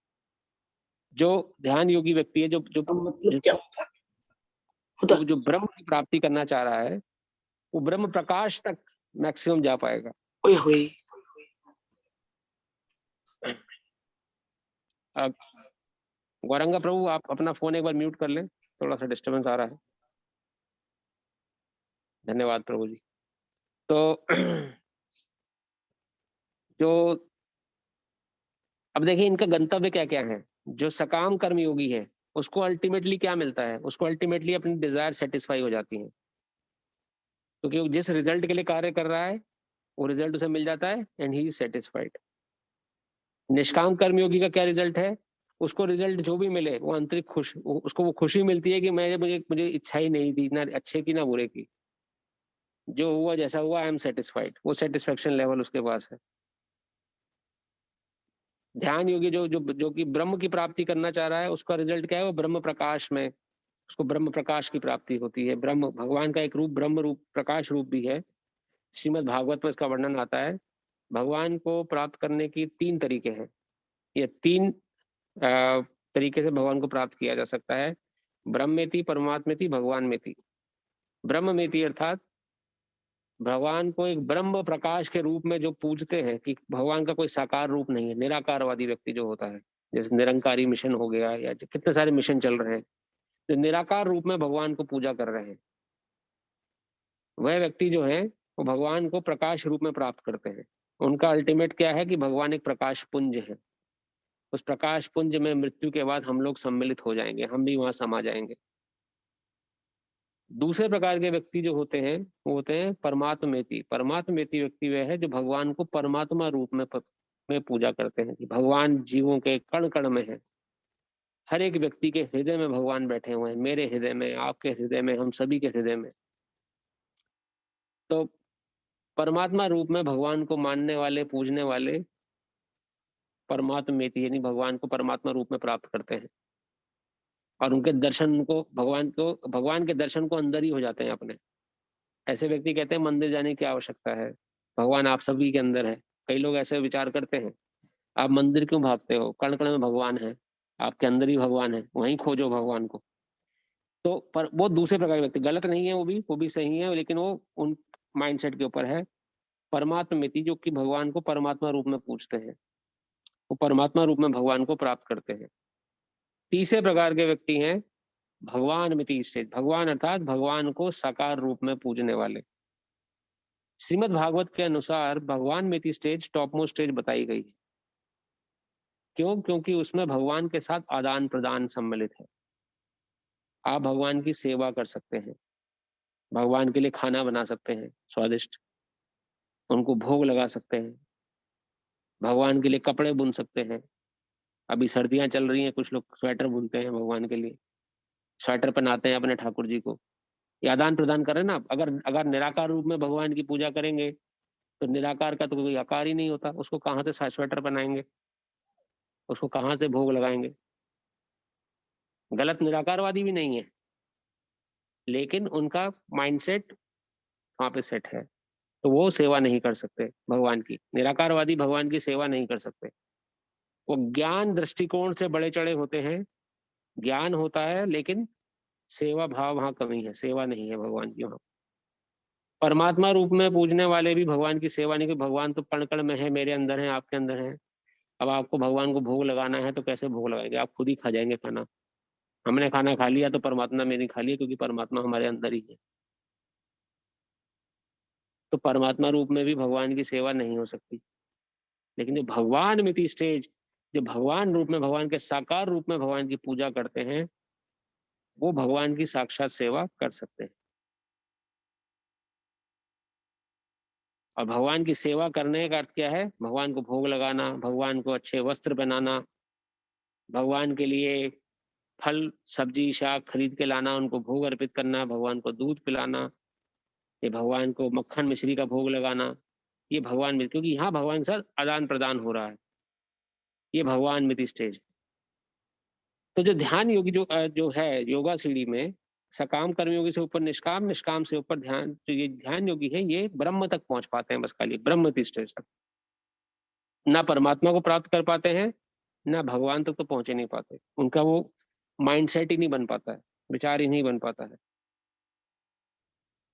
जो ध्यान योगी व्यक्ति है, जो जो मतलब क्या होता? जो ब्रह्म की प्राप्ति करना चाह रहा है, वो ब्रह्म प्रकाश तक मैक्सिमम जा पाएगा। ओए होए। गौरंगा प्रभु, आप अपना फोन एक बार म्यूट कर लें, थोड़ा सा डिस्टर्बेंस आ रहा है। धन्यवाद प्रभु जी। तो जो अब देखिए इनका गंतव्य क्या क्या है। जो सकाम कर्म योगी है उसको अल्टीमेटली क्या मिलता है? उसको अल्टीमेटली अपनी डिजायर सेटिस्फाई हो जाती है, क्योंकि वो जिस रिजल्ट के लिए कार्य कर रहा है वो रिजल्ट उसे मिल जाता है एंड ही इज सेटिस्फाइड। निष्काम कर्म योगी का क्या रिजल्ट है? उसको रिजल्ट जो भी मिले वो आंतरिक उसको वो खुशी मिलती है कि मुझे इच्छा ही नहीं थी, ना अच्छे की ना बुरे की, जो हुआ जैसा हुआ आई एम सेटिस्फाइड। वो सेटिस्फेक्शन लेवल उसके पास है। ध्यान योगी जो कि ब्रह्म की प्राप्ति करना चाह रहा है, उसका रिजल्ट क्या है? वो ब्रह्म प्रकाश में, उसको ब्रह्म प्रकाश की प्राप्ति होती है। ब्रह्म भगवान का एक रूप ब्रह्म रूप प्रकाश रूप भी है। श्रीमद् भागवत में इसका वर्णन आता है। भगवान को प्राप्त करने की 3 तरीके हैं। ये 3 तरीके से भगवान को प्राप्त किया जा सकता है। ब्रह्मेति, परमात्मेति, भगवानमेति। ब्रह्ममेति अर्थात भगवान को एक ब्रह्म प्रकाश के रूप में जो पूजते हैं कि भगवान का कोई साकार रूप नहीं है, निराकारवादी व्यक्ति जो होता है, जैसे निरंकारी मिशन हो गया या कितने सारे मिशन चल रहे हैं जो निराकार रूप में भगवान को पूजा कर रहे हैं, वह व्यक्ति जो है वो भगवान को प्रकाश रूप में प्राप्त करते हैं। उनका अल्टीमेट क्या है कि भगवान एक प्रकाश पुंज है। उस प्रकाश पुंज में मृत्यु के बाद हम लोग सम्मिलित हो जाएंगे, हम भी वहां समा जाएंगे। दूसरे प्रकार के व्यक्ति जो होते हैं वो होते हैं परमात्मेति। परमात्मेति व्यक्ति वह है जो भगवान को परमात्मा रूप में पूजा करते हैं कि भगवान जीवों के कण कण में है। हर एक व्यक्ति के हृदय में भगवान बैठे हुए हैं, मेरे हृदय में, आपके हृदय में, हम सभी के हृदय में। तो परमात्मा रूप में भगवान को मानने वाले, पूजने वाले परमात्मेति यानी भगवान को परमात्मा रूप में प्राप्त करते हैं और उनके दर्शन को भगवान के दर्शन को अंदर ही हो जाते हैं अपने। ऐसे व्यक्ति कहते हैं मंदिर जाने की आवश्यकता है, भगवान आप सभी के अंदर है। कई लोग ऐसे विचार करते हैं, आप मंदिर क्यों भागते हो? कण कण में भगवान है, आपके अंदर ही भगवान है, वहीं खोजो भगवान को। तो पर वो दूसरे प्रकार के व्यक्ति, गलत नहीं है, वो भी सही है, लेकिन वो उन माइंडसेट के ऊपर है। परमात्मेति जो कि भगवान को परमात्मा रूप में पूजते हैं, वो परमात्मा रूप में भगवान को प्राप्त करते हैं। तीसरे प्रकार के व्यक्ति हैं भगवान मिति स्टेज। भगवान अर्थात भगवान को साकार रूप में पूजने वाले। श्रीमद् भागवत के अनुसार भगवान मिति स्टेज टॉप मोस्ट स्टेज बताई गई है। क्यों? क्योंकि उसमें भगवान के साथ आदान प्रदान सम्मिलित है। आप भगवान की सेवा कर सकते हैं, भगवान के लिए खाना बना सकते हैं स्वादिष्ट, उनको भोग लगा सकते हैं, भगवान के लिए कपड़े बुन सकते हैं। अभी सर्दियां चल रही हैं, कुछ लोग स्वेटर बुनते हैं भगवान के लिए, स्वेटर पहनाते हैं अपने ठाकुर जी को। ये आदान प्रदान करें ना। अगर निराकार रूप में भगवान की पूजा करेंगे तो निराकार का तो कोई आकार ही नहीं होता, उसको कहाँ से स्वेटर पहनाएंगे, उसको कहाँ से भोग लगाएंगे? गलत निराकारवादी भी नहीं है, लेकिन उनका माइंडसेट वहां पे सेट है, तो वो सेवा नहीं कर सकते भगवान की। निराकारवादी भगवान की सेवा नहीं कर सकते। वो ज्ञान दृष्टिकोण से बड़े चढ़े होते हैं, ज्ञान होता है लेकिन सेवा भाव वहां कमी है, सेवा नहीं है भगवान की वहां। परमात्मा रूप में पूजने वाले भी भगवान की सेवा नहीं, कि भगवान तो कण कण में है, मेरे अंदर है, आपके अंदर है। अब आपको भगवान को भोग लगाना है तो कैसे भोग लगाएंगे? आप खुद ही खा जाएंगे खाना। हमने खाना खा लिया तो परमात्मा में नहीं खा लिया, क्योंकि परमात्मा हमारे अंदर ही है। तो परमात्मा रूप में भी भगवान की सेवा नहीं हो सकती। लेकिन जो भगवान मिति स्टेज, जो भगवान रूप में, भगवान के साकार रूप में भगवान की पूजा करते हैं, वो भगवान की साक्षात सेवा कर सकते हैं। और भगवान की सेवा करने का अर्थ क्या है? भगवान को भोग लगाना, भगवान को अच्छे वस्त्र पहनाना, भगवान के लिए फल सब्जी शाक खरीद के लाना, उनको भोग अर्पित करना, भगवान को दूध पिलाना, ये भगवान को मक्खन मिश्री का भोग लगाना, ये भगवान मिति, क्योंकि यहाँ भगवान के साथ आदान प्रदान हो रहा है, ये भगवान मिति स्टेज। तो जो ध्यान योगी जो है योगा सीढ़ी में, सकाम कर्मयोगी से ऊपर निष्काम, निष्काम से ऊपर ध्यान, जो ये ध्यान योगी है, ये ब्रह्म तक पहुंच पाते हैं, बस खाली ब्रह्म स्टेज तक। ना परमात्मा को प्राप्त कर पाते हैं, ना भगवान तक तो पहुंचे नहीं पाते, उनका वो माइंडसेट ही नहीं बन पाता है, विचार ही नहीं बन पाता है।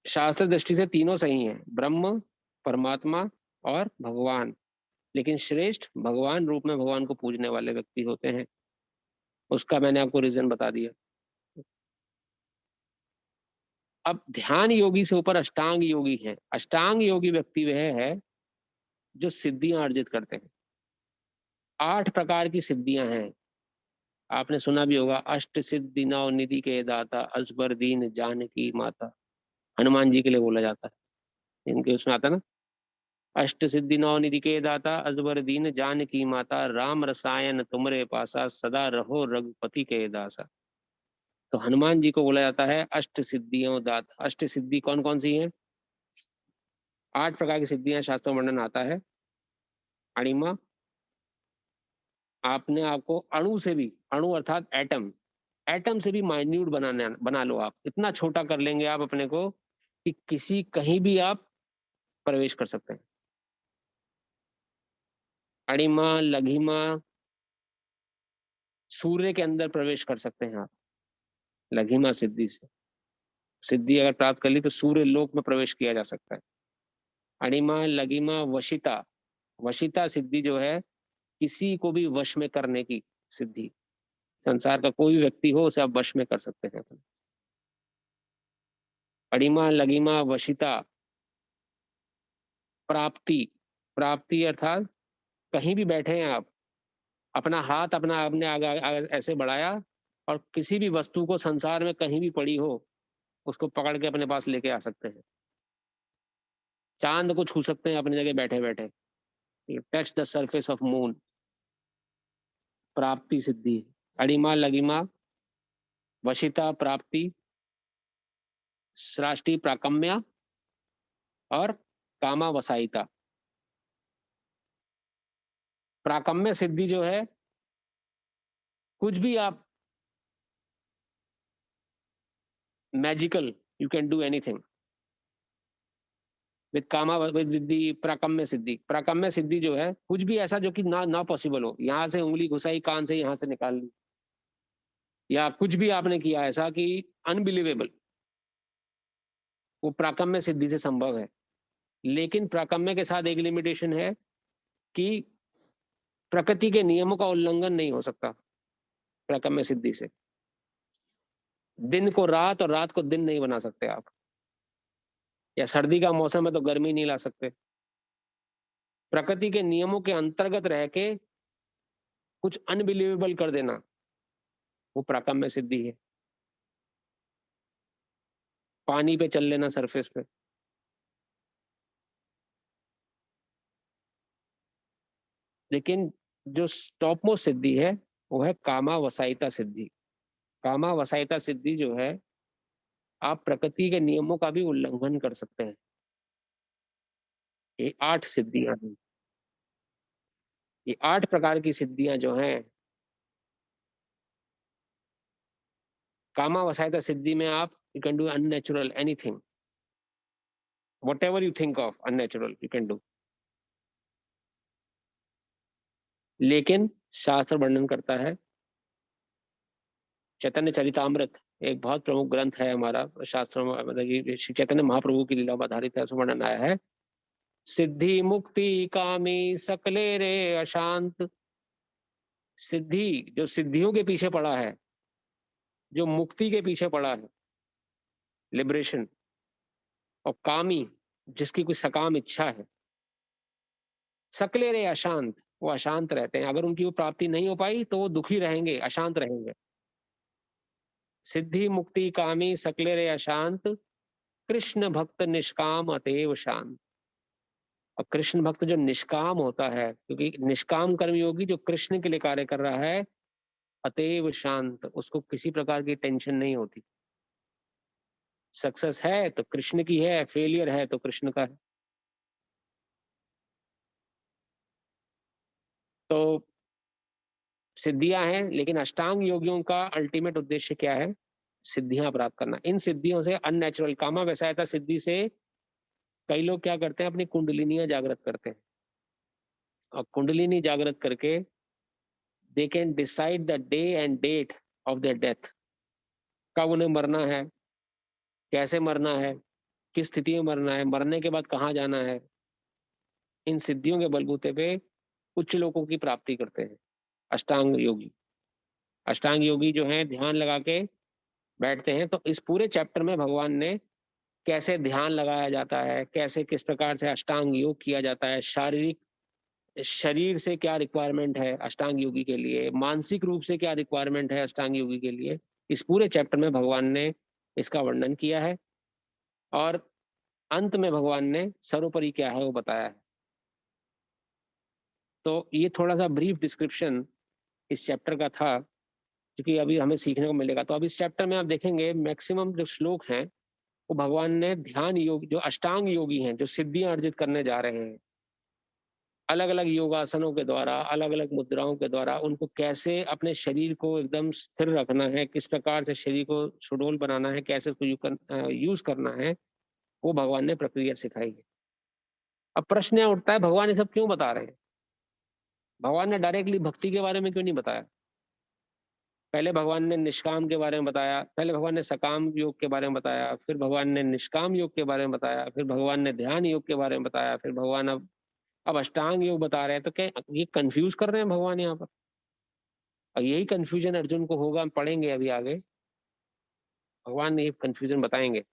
शास्त्र दृष्टि से तीनों सही हैं, ब्रह्म, परमात्मा और भगवान, लेकिन श्रेष्ठ भगवान रूप में भगवान को पूजने वाले व्यक्ति होते हैं। उसका मैंने आपको रीजन बता दिया। अब ध्यान योगी से ऊपर अष्टांग योगी है। अष्टांग योगी व्यक्ति वह है जो सिद्धियां अर्जित करते हैं। 8 प्रकार की सिद्धियां हैं, आपने सुना भी होगा, अष्ट सिद्धि नौ निधि के दाता, अजबर दीन जानकी माता, हनुमान जी के लिए बोला जाता है, इनके उसमें आता ना, अष्ट सिद्धि नौ निधि के दाता, अजबर दीन जानकी माता, राम रसायन तुमरे पासा, सदा रहो रघुपति के दासा। तो हनुमान जी को बोला जाता है अष्ट सिद्धियों दाता। अष्ट सिद्धि कौन कौन सी हैं? 8 प्रकार की सिद्धियां शास्त्रों में वर्णन आता है। अणिमा, आपने आपको अणु से भी, अणु अर्थात एटम, एटम से भी माइन्यूट बना लो आप, इतना छोटा कर लेंगे आप अपने को कि किसी कहीं भी आप प्रवेश कर सकते हैं। अणिमा, लघिमा, सूर्य के अंदर प्रवेश कर सकते हैं आप लघिमा सिद्धि से। सिद्धि अगर प्राप्त कर ली तो सूर्य लोक में प्रवेश किया जा सकता है। अणिमा, लघिमा, वशिता, वशिता सिद्धि जो है किसी को भी वश में करने की सिद्धि, संसार का कोई भी व्यक्ति हो उसे आप वश में कर सकते हैं। अणिमा, लघिमा, वशिता, प्राप्ति, प्राप्ति अर्थात कहीं भी बैठे हैं आप, अपना हाथ अपना अपने आगे ऐसे बढ़ाया और किसी भी वस्तु को संसार में कहीं भी पड़ी हो उसको पकड़ के अपने पास लेके आ सकते हैं। चांद को छू सकते हैं अपनी जगह बैठे बैठे, touch the surface of moon, प्राप्ति सिद्धि। अणिमा, लघिमा, वशिता, प्राप्ति, सृष्टि, प्राकम्य और कामा वसायिता। प्राकम्य सिद्धि जो है, कुछ भी आप magical, you can do anything with कामा विद दी प्राकम्य सिद्धि। प्राकम्य सिद्धि जो है कुछ भी ऐसा जो कि ना पॉसिबल हो, यहां से उंगली घुसाई कान से, यहां से निकाल ली, या कुछ भी आपने किया ऐसा कि अनबिलीवेबल, वो प्राकम्य सिद्धि से संभव है। लेकिन प्राकम्य के साथ एक लिमिटेशन है कि प्रकृति के नियमों का उल्लंघन नहीं हो सकता प्राकम्य सिद्धि से। दिन को रात और रात को दिन नहीं बना सकते आप, या सर्दी का मौसम है तो गर्मी नहीं ला सकते। प्रकृति के नियमों के अंतर्गत रह के कुछ अनबिलीवेबल कर देना, वो प्राकम्य सिद्धि है। पानी पे चल लेना, सरफेस पे। लेकिन जो टॉप मोस्ट सिद्धि है वो है कामा वसायिता सिद्धि। कामा वसायिता सिद्धि जो है, आप प्रकृति के नियमों का भी उल्लंघन कर सकते हैं। ये 8 सिद्धियां हैं। ये 8 प्रकार की सिद्धियां जो हैं, कामा वसायिता सिद्धि में आप you can do unnatural anything, whatever you think of unnatural you can do. लेकिन शास्त्र वर्णन करता है, चैतन्य चरितामृत एक बहुत प्रमुख ग्रंथ है हमारा शास्त्रों में, मतलब श्री चैतन्य महाप्रभु की लीला पर आधारित है, उसमें वर्णन आया है, सिद्धि मुक्ति कामी सकले रे अशांत। सिद्धि जो सिद्धियों के पीछे पड़ा है, जो मुक्ति के पीछे पड़ा है, लिबरेशन, और कामी जिसकी कोई सकाम इच्छा है। सकले रे अशांत, वो अशांत रहते हैं। अगर उनकी वो प्राप्ति नहीं हो पाई तो वो दुखी रहेंगे, अशांत रहेंगे। सिद्धि मुक्ति कामी सकले रे अशांत, कृष्ण भक्त निष्काम अतएव शांत। और कृष्ण भक्त जो निष्काम होता है, क्योंकि निष्काम कर्मयोगी जो कृष्ण के लिए कार्य कर रहा है, अतएव शांत, उसको किसी प्रकार की टेंशन नहीं होती। सक्सेस है तो कृष्ण की है, फेलियर है तो कृष्ण का है। तो सिद्धियां हैं, लेकिन अष्टांग योगियों का अल्टीमेट उद्देश्य क्या है? सिद्धियां प्राप्त करना। इन सिद्धियों से अननेचुरल कामा वैसायता सिद्धि से कई लोग क्या करते हैं, अपनी कुंडलिनियां जागृत करते हैं, और कुंडलिनी जागृत करके they can decide the day and date of their death. कब उन्हें मरना है, कैसे मरना है, किस स्थिति में मरना है, मरने के बाद कहाँ जाना है। इन सिद्धियों के बलबूते पे उच्च लोकों की प्राप्ति करते हैं अष्टांग योगी। अष्टांग योगी जो है ध्यान लगा के बैठते हैं। तो इस पूरे चैप्टर में भगवान ने कैसे ध्यान लगाया जाता है, कैसे किस प्रकार से अष्टांग योग किया जाता है, शारीरिक शरीर से क्या रिक्वायरमेंट है अष्टांग योगी के लिए, मानसिक रूप से क्या रिक्वायरमेंट है अष्टांग योगी के लिए, इस पूरे चैप्टर में भगवान ने इसका वर्णन किया है। और अंत में भगवान ने सर्वोपरि क्या है वो बताया है। तो ये थोड़ा सा ब्रीफ डिस्क्रिप्शन इस चैप्टर का था, क्योंकि अभी हमें सीखने को मिलेगा। तो अब इस चैप्टर में आप देखेंगे मैक्सिमम जो श्लोक हैं वो भगवान ने ध्यान योग, जो अष्टांग योगी हैं, जो सिद्धियां अर्जित करने जा रहे हैं, अलग अलग योगासनों के द्वारा, अलग अलग मुद्राओं के द्वारा उनको कैसे अपने शरीर को एकदम स्थिर रखना है, किस प्रकार से शरीर को सुडौल बनाना है, कैसे उसको यूज करना है, वो भगवान ने प्रक्रिया सिखाई है। अब प्रश्न यह उठता है, भगवान ये सब क्यों बता रहे हैं? भगवान ने डायरेक्टली भक्ति के बारे में क्यों नहीं बताया? पहले भगवान ने निष्काम के बारे में बताया, पहले भगवान ने सकाम योग के बारे में बताया, फिर भगवान ने निष्काम योग के बारे में बताया, फिर भगवान ने ध्यान योग के बारे में बताया, फिर भगवान अब अष्टांग योग बता रहे हैं। तो क्या ये कंफ्यूज कर रहे हैं भगवान यहाँ पर? और यही कंफ्यूजन अर्जुन को होगा, हम पढ़ेंगे अभी आगे, भगवान ये कंफ्यूजन बताएंगे।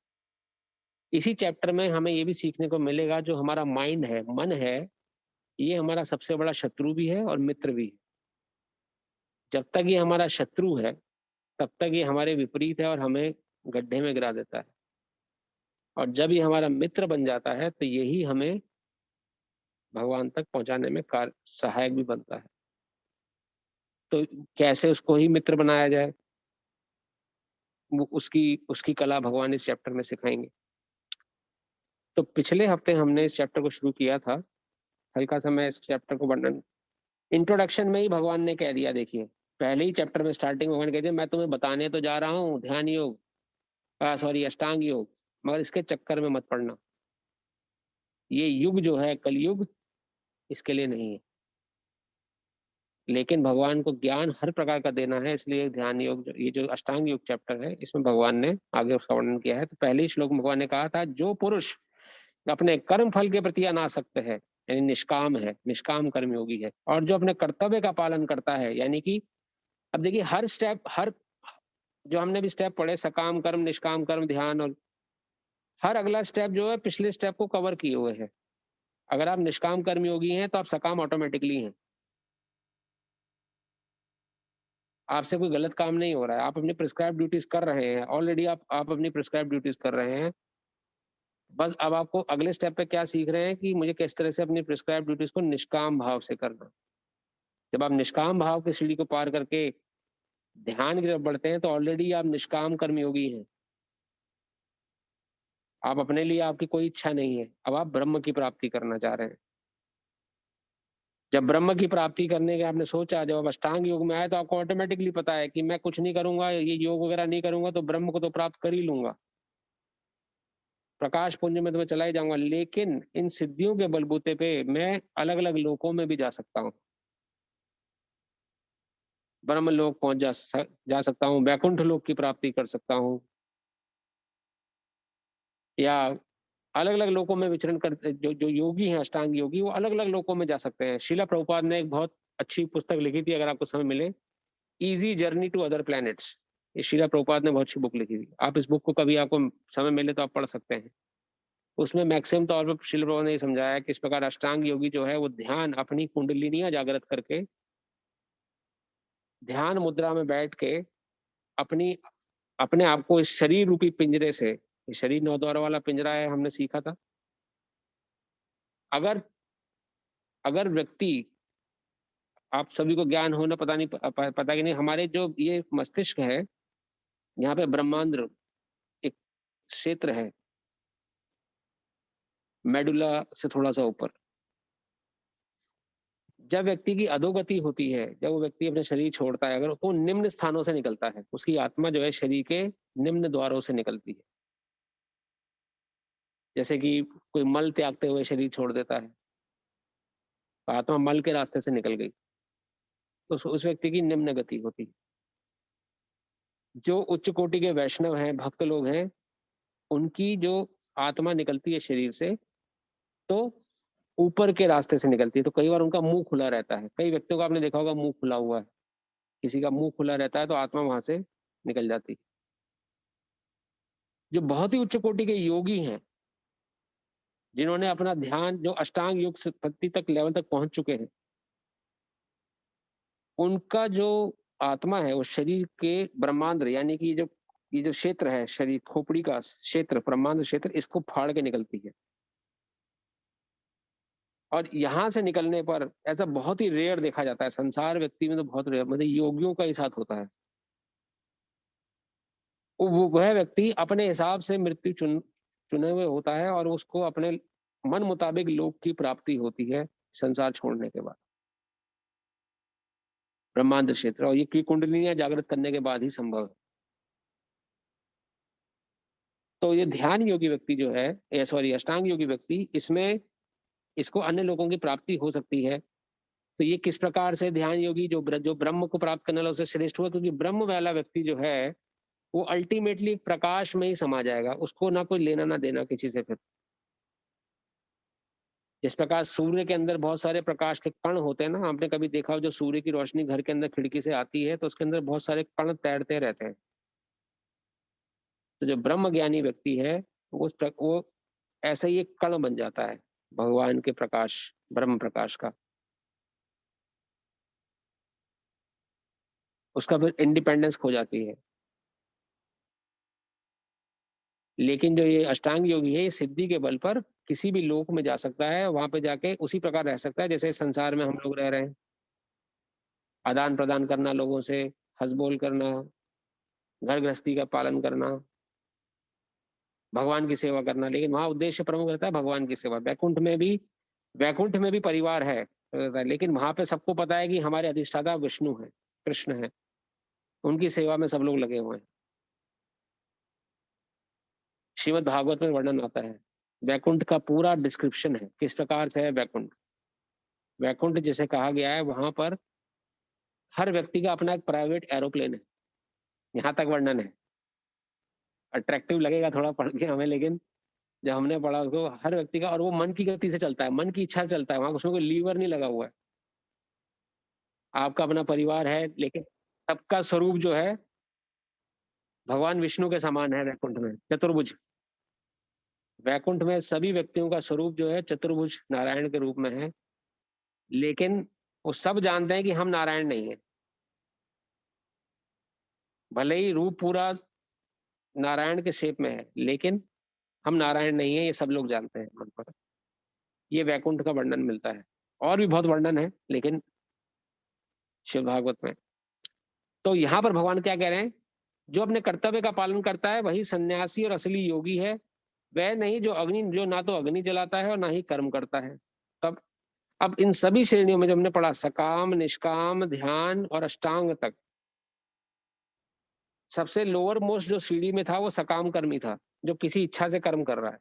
इसी चैप्टर में हमें ये भी सीखने को मिलेगा, जो हमारा माइंड है, मन है, ये हमारा सबसे बड़ा शत्रु भी है और मित्र भी है। जब तक ये हमारा शत्रु है तब तक ये हमारे विपरीत है और हमें गड्ढे में गिरा देता है, और जब ये हमारा मित्र बन जाता है तो यही हमें भगवान तक पहुंचाने में सहायक भी बनता है। तो कैसे उसको ही मित्र बनाया जाए, वो उसकी कला भगवान इस चैप्टर में सिखाएंगे। तो पिछले हफ्ते हमने इस चैप्टर को शुरू किया था, हल्का सा मैं इस चैप्टर को वर्णन, इंट्रोडक्शन में ही भगवान ने कह दिया। देखिए पहले ही चैप्टर में स्टार्टिंग भगवान कहते हैं, मैं तुम्हें बताने तो जा रहा हूँ ध्यान योग, अष्टांग योग, मगर इसके चक्कर में मत पड़ना। ये युग जो है कलयुग, इसके लिए नहीं है। लेकिन भगवान को ज्ञान हर प्रकार का देना है, इसलिए ध्यान योग, ये जो अष्टांग योग चैप्टर है, इसमें भगवान ने आगे उसका वर्णन किया है। तो पहले ही श्लोक में भगवान ने कहा था, जो पुरुष अपने कर्म फल के प्रति अनासक्त है, यानी निष्काम है, निष्काम कर्मयोगी है, और जो अपने कर्तव्य का पालन करता है, यानी कि अब देखिए हर स्टेप, हर जो हमने भी स्टेप पढ़े, सकाम कर्म, निष्काम कर्म, ध्यान, और हर अगला स्टेप जो है पिछले स्टेप को कवर किए हुए है। अगर आप निष्काम कर्मयोगी हैं तो आप सकाम ऑटोमेटिकली हैं, आपसे कोई गलत काम नहीं हो रहा है, आप अपनी प्रिस्क्राइब ड्यूटीज कर रहे हैं, ऑलरेडी आप अपनी प्रिस्क्राइब ड्यूटीज कर रहे हैं। बस अब आपको अगले स्टेप पे क्या सीख रहे हैं कि मुझे किस तरह से अपनी प्रिस्क्राइब ड्यूटीज को निष्काम भाव से करना। जब आप निष्काम भाव की सीढ़ी को पार करके ध्यान की तरफ बढ़ते हैं तो ऑलरेडी आप निष्काम कर्मयोगी हैं। आप अपने लिए, आपकी कोई इच्छा नहीं है, अब आप ब्रह्म की प्राप्ति करना चाह रहे हैं। जब ब्रह्म की प्राप्ति करने के आपने सोचा, जब आप अष्टांग योग में आए तो आपको ऑटोमेटिकली पता है कि मैं कुछ नहीं करूंगा, ये योग वगैरह नहीं करूंगा तो ब्रह्म को तो प्राप्त कर ही लूंगा, प्रकाश पुंज में तो मैं चला ही जाऊंगा। लेकिन इन सिद्धियों के बलबूते पे मैं अलग अलग लोकों में भी जा सकता हूँ, ब्रह्म लोक पहुंच जा सकता हूँ, वैकुंठ लोक की प्राप्ति कर सकता हूँ, या अलग अलग लोकों में विचरण करते जो योगी हैं, अष्टांग योगी, वो अलग अलग लोकों में जा सकते हैं। शीला प्रभुपाद ने एक बहुत अच्छी पुस्तक लिखी थी, अगर आपको समय मिले, easy journey to other planets. ये शीला प्रभुपाद ने बहुत अच्छी बुक लिखी थी, आप इस बुक को कभी आपको समय मिले तो आप पढ़ सकते हैं। उसमें मैक्सिमम तौर पर श्रील प्रभुपाद ने समझाया कि इस प्रकार अष्टांग योगी जो है वो ध्यान अपनी कुंडलिनियां जागृत करके ध्यान मुद्रा में बैठ के अपने आप को इस शरीर रूपी पिंजरे से, शरीर 9 द्वार वाला पिंजरा है, हमने सीखा था। अगर व्यक्ति, आप सभी को ज्ञान होना पता कि नहीं, हमारे जो ये मस्तिष्क है, यहाँ पे ब्रह्मांड एक क्षेत्र है मेडुला से थोड़ा सा ऊपर। जब व्यक्ति की अधोगति होती है, जब वो व्यक्ति अपने शरीर छोड़ता है, अगर वो निम्न स्थानों से निकलता है, उसकी आत्मा जो है शरीर के निम्न द्वारों से निकलती है। जैसे कि कोई मल त्यागते हुए शरीर छोड़ देता है, आत्मा मल के रास्ते से निकल गई, तो उस व्यक्ति की निम्न गति होती है। जो उच्च कोटि के वैष्णव हैं, भक्त लोग हैं, उनकी जो आत्मा निकलती है शरीर से तो ऊपर के रास्ते से निकलती है, तो कई बार उनका मुंह खुला रहता है। कई व्यक्तियों का आपने देखा होगा मुंह खुला हुआ है, किसी का मुंह खुला रहता है तो आत्मा वहां से निकल जाती है। जो बहुत ही उच्च कोटि के योगी हैं, जिन्होंने अपना ध्यान, जो अष्टांग योग शक्ति तक लेवल तक पहुंच चुके हैं, उनका जो आत्मा है वो शरीर के ब्रह्मांड, यानी कि ये जो क्षेत्र है, शरीर खोपड़ी का क्षेत्र, ब्रह्मांड क्षेत्र, इसको फाड़ के निकलती है। और यहां से निकलने पर ऐसा बहुत ही रेयर देखा जाता है, संसार व्यक्ति में तो बहुत रेयर, मतलब योगियों का ही साथ होता है। वह व्यक्ति अपने हिसाब से मृत्यु चुने हुए होता है और उसको अपने मन मुताबिक लोक की प्राप्ति होती है संसार छोड़ने के बाद, ब्रह्मांड क्षेत्र, और ये कुंडलिनियां जागृत करने के बाद ही संभव है। तो ये ध्यान योगी व्यक्ति जो है, सॉरी अष्टांग योगी व्यक्ति, इसको अन्य लोगों की प्राप्ति हो सकती है। तो ये किस प्रकार से ध्यान योगी जो ब्रह्म को प्राप्त करने वाला, उसे श्रेष्ठ हुआ, क्योंकि ब्रह्म वाला व्यक्ति जो है वो अल्टीमेटली प्रकाश में ही समा जाएगा, उसको ना कोई लेना ना देना किसी से। फिर जिस प्रकार सूर्य के अंदर बहुत सारे प्रकाश के कण होते हैं ना, आपने कभी देखा हो, जो सूर्य की रोशनी घर के अंदर खिड़की से आती है तो उसके अंदर बहुत सारे कण तैरते रहते हैं। तो जो ब्रह्म ज्ञानी व्यक्ति है वो ऐसा ही एक कण बन जाता है भगवान के प्रकाश, ब्रह्म प्रकाश का। उसका फिर इंडिपेंडेंस खो जाती है। लेकिन जो ये अष्टांग योगी है, ये सिद्धि के बल पर किसी भी लोक में जा सकता है, वहां पे जाके उसी प्रकार रह सकता है जैसे संसार में हम लोग रह रहे हैं। आदान प्रदान करना, लोगों से हंस बोल करना, घर गृहस्थी का पालन करना, भगवान की सेवा करना, लेकिन वहां उद्देश्य प्रमुख रहता है भगवान की सेवा। वैकुंठ में भी परिवार है, लेकिन वहां पे सबको पता है कि हमारे अधिष्ठाता विष्णु है, कृष्ण है, उनकी सेवा में सब लोग लगे हुए हैं। श्रीमद् भागवत में वर्णन आता है, वैकुंठ का पूरा डिस्क्रिप्शन है किस प्रकार से है वैकुंठ। वैकुंठ जिसे कहा गया है, वहां पर हर व्यक्ति का अपना एक प्राइवेट एरोप्लेन है, यहाँ तक वर्णन है। अट्रैक्टिव लगेगा थोड़ा पढ़ के हमें, लेकिन जब हमने पढ़ा उसको, हर व्यक्ति का, और वो मन की गति से चलता है, मन की इच्छा से चलता है, वहां उसमें कोई लीवर नहीं लगा हुआ है। आपका अपना परिवार है, लेकिन सबका स्वरूप जो है भगवान विष्णु के समान है। वैकुंठ में चतुर्भुज, वैकुंठ में सभी व्यक्तियों का स्वरूप जो है चतुर्भुज नारायण के रूप में है, लेकिन वो सब जानते हैं कि हम नारायण नहीं है। भले ही रूप पूरा नारायण के शेप में है, लेकिन हम नारायण नहीं है, ये सब लोग जानते हैं मन पर। ये वैकुंठ का वर्णन मिलता है, और भी बहुत वर्णन है लेकिन शिव भागवत में। तो यहाँ पर भगवान क्या कह रहे हैं, जो अपने कर्तव्य का पालन करता है वही सन्यासी और असली योगी है, वह नहीं जो ना तो अग्नि जलाता है और ना ही कर्म करता है। तब अब इन सभी श्रेणियों में जो हमने पढ़ा, सकाम, निष्काम, ध्यान और अष्टांग तक, सबसे लोअर मोस्ट जो सीढ़ी में था वो सकाम कर्मी था, जो किसी इच्छा से कर्म कर रहा है।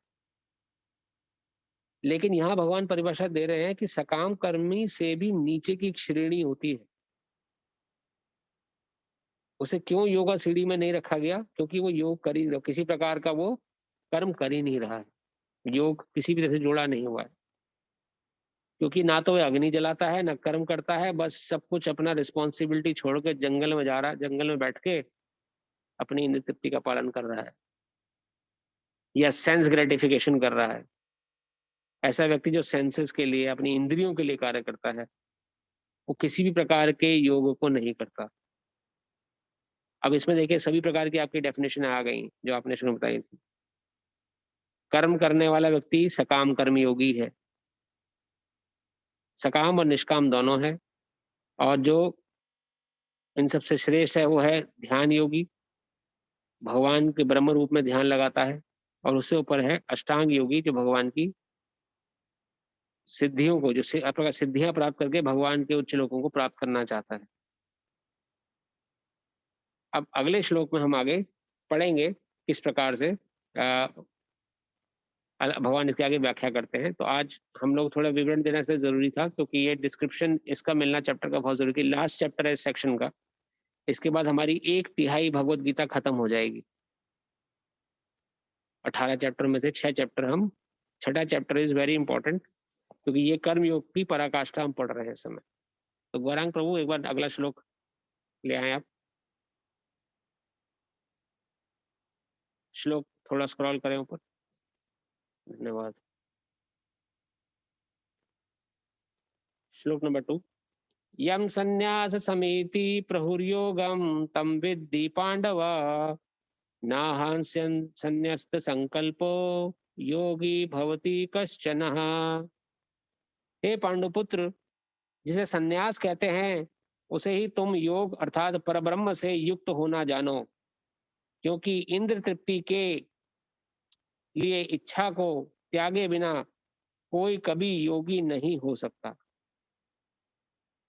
लेकिन यहाँ भगवान परिभाषा दे रहे हैं कि सकाम कर्मी से भी नीचे की एक श्रेणी होती है। उसे क्यों योगा सीढ़ी में नहीं रखा गया, क्योंकि वो योग कर ही, किसी प्रकार का वो कर्म कर ही नहीं रहा है, योग किसी भी तरह से जुड़ा नहीं हुआ है। क्योंकि ना तो वह अग्नि जलाता है, ना कर्म करता है, बस सब कुछ अपना रिस्पॉन्सिबिलिटी छोड़ के जंगल में जा रहा है, जंगल में बैठ के अपनी इंद्र तृप्ति का पालन कर रहा है। या सेंस ग्रेटिफिकेशन कर रहा है, ऐसा व्यक्ति जो सेंसेस के लिए, अपनी इंद्रियों के लिए कार्य करता है, वो किसी भी प्रकार के योग को नहीं करता। अब इसमें देखिए सभी प्रकार की आपकी डेफिनेशन आ गई जो आपने शुरू में बताई थी। कर्म करने वाला व्यक्ति सकाम कर्म योगी है, सकाम और निष्काम दोनों है, और जो इन सबसे श्रेष्ठ है वो है ध्यान योगी, भगवान के ब्रह्म रूप में ध्यान लगाता है, और उससे ऊपर है अष्टांग योगी जो भगवान की सिद्धियों को, जो सिद्धियां प्राप्त करके भगवान के उच्च लोकों को प्राप्त करना चाहता है। अब अगले श्लोक में हम आगे पढ़ेंगे किस प्रकार से भगवान इसके आगे व्याख्या करते हैं। तो आज हम लोग थोड़ा विवरण देना से जरूरी था, क्योंकि ये डिस्क्रिप्शन इसका मिलना चैप्टर का बहुत जरूरी, लास्ट चैप्टर है इस सेक्शन का। इसके बाद हमारी 1/3 भगवत गीता खत्म हो जाएगी। 18 चैप्टर में से 6 चैप्टर हम, 6ठा चैप्टर इज वेरी इंपॉर्टेंट, क्योंकि ये कर्म योग की पराकाष्ठा हम पढ़ रहे हैं इस समय। तो गौरांग प्रभु एक बार अगला श्लोक ले आए आप। श्लोक थोड़ा स्क्रॉल करें ऊपर, धन्यवाद। श्लोक नंबर 2। यम संन्यास समेति प्रहुर्योगम तम विद्धि पांडव, नाहंस्यन् संन्यस्त संकल्पो योगी भवति कश्चन। हे पांडुपुत्र, जिसे संन्यास कहते हैं उसे ही तुम योग अर्थात परब्रह्म से युक्त होना जानो, क्योंकि इंद्र तृप्ति के लिए इच्छा को त्यागे बिना कोई कभी योगी नहीं हो सकता।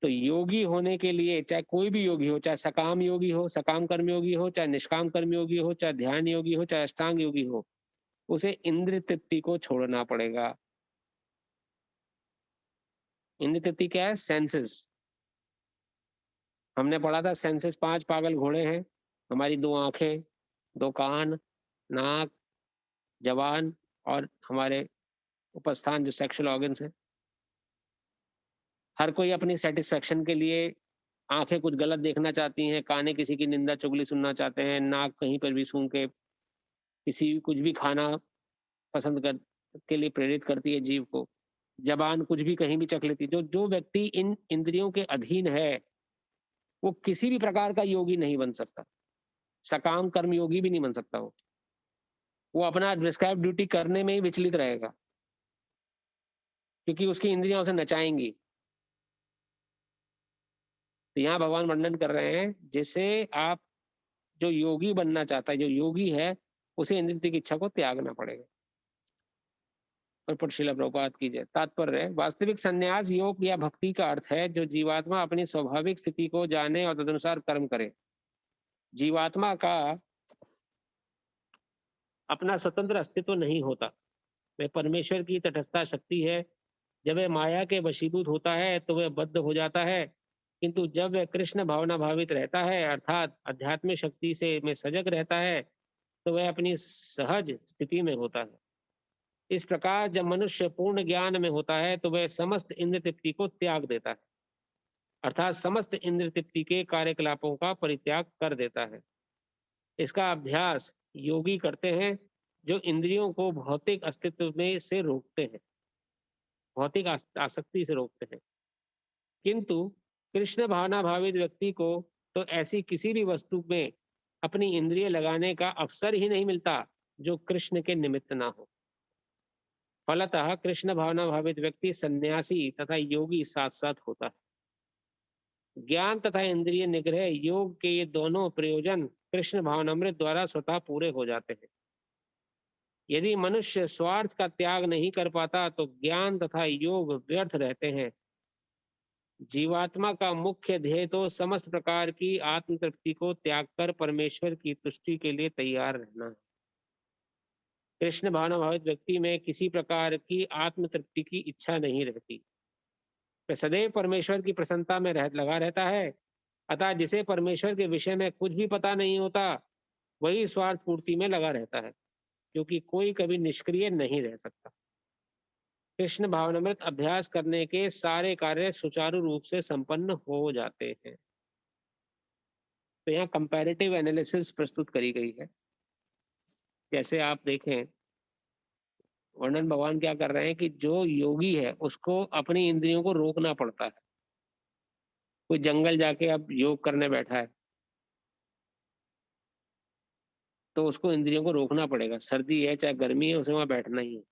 तो योगी होने के लिए, चाहे कोई भी योगी हो, चाहे सकाम योगी हो, सकाम कर्म योगी हो, चाहे निष्काम कर्म योगी हो, चाहे ध्यान योगी हो, चाहे अष्टांग योगी हो, उसे इंद्र तृप्ति को छोड़ना पड़ेगा। इंद्र तृप्ति क्या है? सेंसेस। हमने पढ़ा था सेंसेस 5 पागल घोड़े हैं, हमारी 2 आंखें, 2 कान, नाक, जबान और हमारे उपस्थान जो सेक्सुअल ऑर्गन्स है। हर कोई अपनी सेटिस्फेक्शन के लिए आंखें कुछ गलत देखना चाहती हैं, काने किसी की निंदा चुगली सुनना चाहते हैं, नाक कहीं पर भी सूंघ के किसी कुछ भी खाना पसंद कर के लिए प्रेरित करती है जीव को, जबान कुछ भी कहीं भी चख लेती है। जो व्यक्ति इन इंद्रियों के अधीन है वो किसी भी प्रकार का योगी नहीं बन सकता, सकाम कर्म योगी भी नहीं बन सकता। वो अपना प्रिस्क्राइब ड्यूटी करने में ही विचलित रहेगा, क्योंकि उसकी इंद्रियां उसे नचाएंगी। तो यहाँ भगवान वर्णन कर रहे हैं, जैसे आप जो योगी बनना चाहता है, जो योगी है, उसे इंद्रिय की इच्छा को त्यागना पड़ेगा। और श्रील प्रभुपाद की जय। तात्पर्य है, वास्तविक संन्यास योग या भक्ति का अर्थ है जो जीवात्मा अपनी स्वाभाविक स्थिति को जाने और तदनुसार कर्म करे। जीवात्मा का अपना स्वतंत्र अस्तित्व नहीं होता, वह परमेश्वर की तटस्था शक्ति है। जब वह माया के वशीभूत होता है तो वह बद्ध हो जाता है, किंतु जब वह कृष्ण भावना भावित रहता है अर्थात आध्यात्मिक शक्ति से में सजग रहता है तो वह अपनी सहज स्थिति में होता है। इस प्रकार जब मनुष्य पूर्ण ज्ञान में होता है तो वह समस्त इंद्र तृप्ति को त्याग देता है, अर्थात समस्त इंद्र तृप्ति के कार्यकलापों का परित्याग कर देता है। इसका अभ्यास योगी करते हैं जो इंद्रियों को भौतिक अस्तित्व में से रोकते हैं, भौतिक आसक्ति से रोकते हैं। किंतु कृष्ण भावना भावित व्यक्ति को तो ऐसी किसी भी वस्तु में अपनी इंद्रिय लगाने का अवसर ही नहीं मिलता जो कृष्ण के निमित्त ना हो। फलतः कृष्ण भावना भावित व्यक्ति सन्यासी तथा योगी साथ साथ होता है। ज्ञान तथा इंद्रिय निग्रह योग के ये दोनों प्रयोजन कृष्ण भावनामृत द्वारा स्वतः पूरे हो जाते हैं। यदि मनुष्य स्वार्थ का त्याग नहीं कर पाता तो ज्ञान तथा योग व्यर्थ रहते हैं। जीवात्मा का मुख्य ध्येय तो समस्त प्रकार की आत्म तृप्ति को त्याग कर परमेश्वर की तुष्टि के लिए तैयार रहना है। कृष्ण भावना भावित व्यक्ति में किसी प्रकार की आत्म तृप्ति की इच्छा नहीं रहती, वह सदैव परमेश्वर की प्रसन्नता में लगा रहता है। अतः जिसे परमेश्वर के विषय में कुछ भी पता नहीं होता वही स्वार्थ पूर्ति में लगा रहता है, क्योंकि कोई कभी निष्क्रिय नहीं रह सकता। कृष्ण भावनामृत अभ्यास करने के सारे कार्य सुचारू रूप से संपन्न हो जाते हैं। तो यहाँ कंपैरेटिव एनालिसिस प्रस्तुत करी गई है। जैसे आप देखें वर्णन भगवान क्या कर रहे हैं कि जो योगी है उसको अपनी इंद्रियों को रोकना पड़ता है। कोई जंगल जाके अब योग करने बैठा है तो उसको इंद्रियों को रोकना पड़ेगा, सर्दी है चाहे गर्मी है उसे वहां बैठना ही है।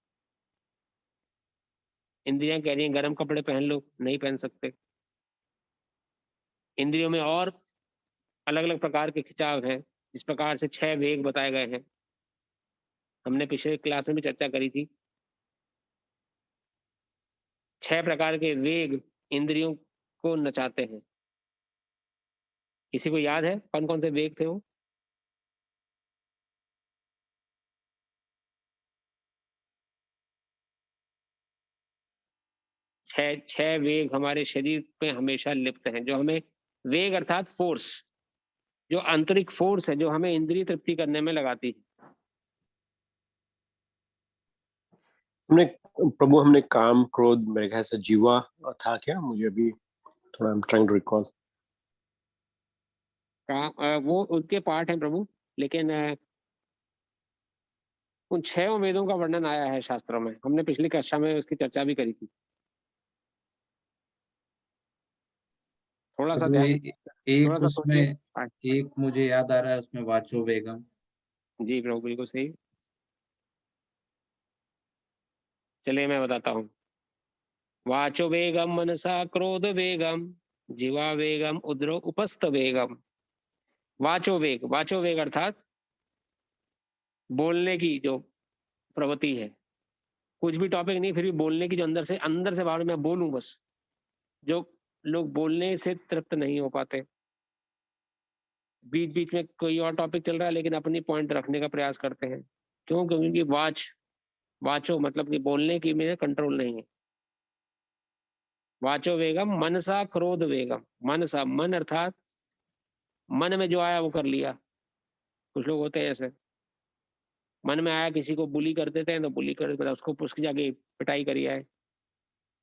इंद्रियां कह रही हैं गर्म कपड़े पहन लो, नहीं पहन सकते। इंद्रियों में और अलग अलग प्रकार के खिंचाव हैं, जिस प्रकार से 6 वेग बताए गए हैं, हमने पिछले क्लास में भी चर्चा करी थी। 6 प्रकार के वेग इंद्रियों को नचाते हैं। किसी को याद है कौन कौन से वेग थे वो? छह वेग हमारे शरीर पे हमेशा लिप्त हैं, जो हमें वेग अर्थात फोर्स, जो आंतरिक फोर्स है जो हमें इंद्रिय तृप्ति करने में लगाती है। प्रभु हमने काम क्रोध मेरे ख्याल से जीवा था क्या, मुझे अभी थोड़ा I'm trying to recall। वो उनके पार्ट हैं प्रभु, लेकिन उन 6 वेदों का वर्णन आया है शास्त्रों में, हमने पिछली कक्षा में उसकी चर्चा भी करी थी। थोड़ा सा ध्यान, एक थोड़ा सा उसमें सोचिए। एक मुझे याद आ रहा है उसमें वाचो वेगम। जी प्रभु बिल्कुल सही। चलिए मैं बताता हूँ। वाचो वेगम मनसा क्रोध वेगम जीवा वेगम उद्रो उपस्थ वेगम। वाचो वेग अर्थात बोलने की जो प्रवृत्ति है, कुछ भी टॉपिक नहीं फिर भी बोलने की जो अंदर से बाहर मैं बोलूं बस। जो लोग बोलने से तृप्त नहीं हो पाते, बीच बीच में कोई और टॉपिक चल रहा है लेकिन अपनी पॉइंट रखने का प्रयास करते हैं। क्यों? क्योंकि वाचो मतलब कि बोलने की में कंट्रोल नहीं है। वाचो वेगम मनसा क्रोध वेगम। मनसा मन अर्थात मन में जो आया वो कर लिया। कुछ लोग होते हैं ऐसे, मन में आया किसी को बुली कर देते हैं तो बुली कर मतलब उसको उसकी जाके पिटाई करी है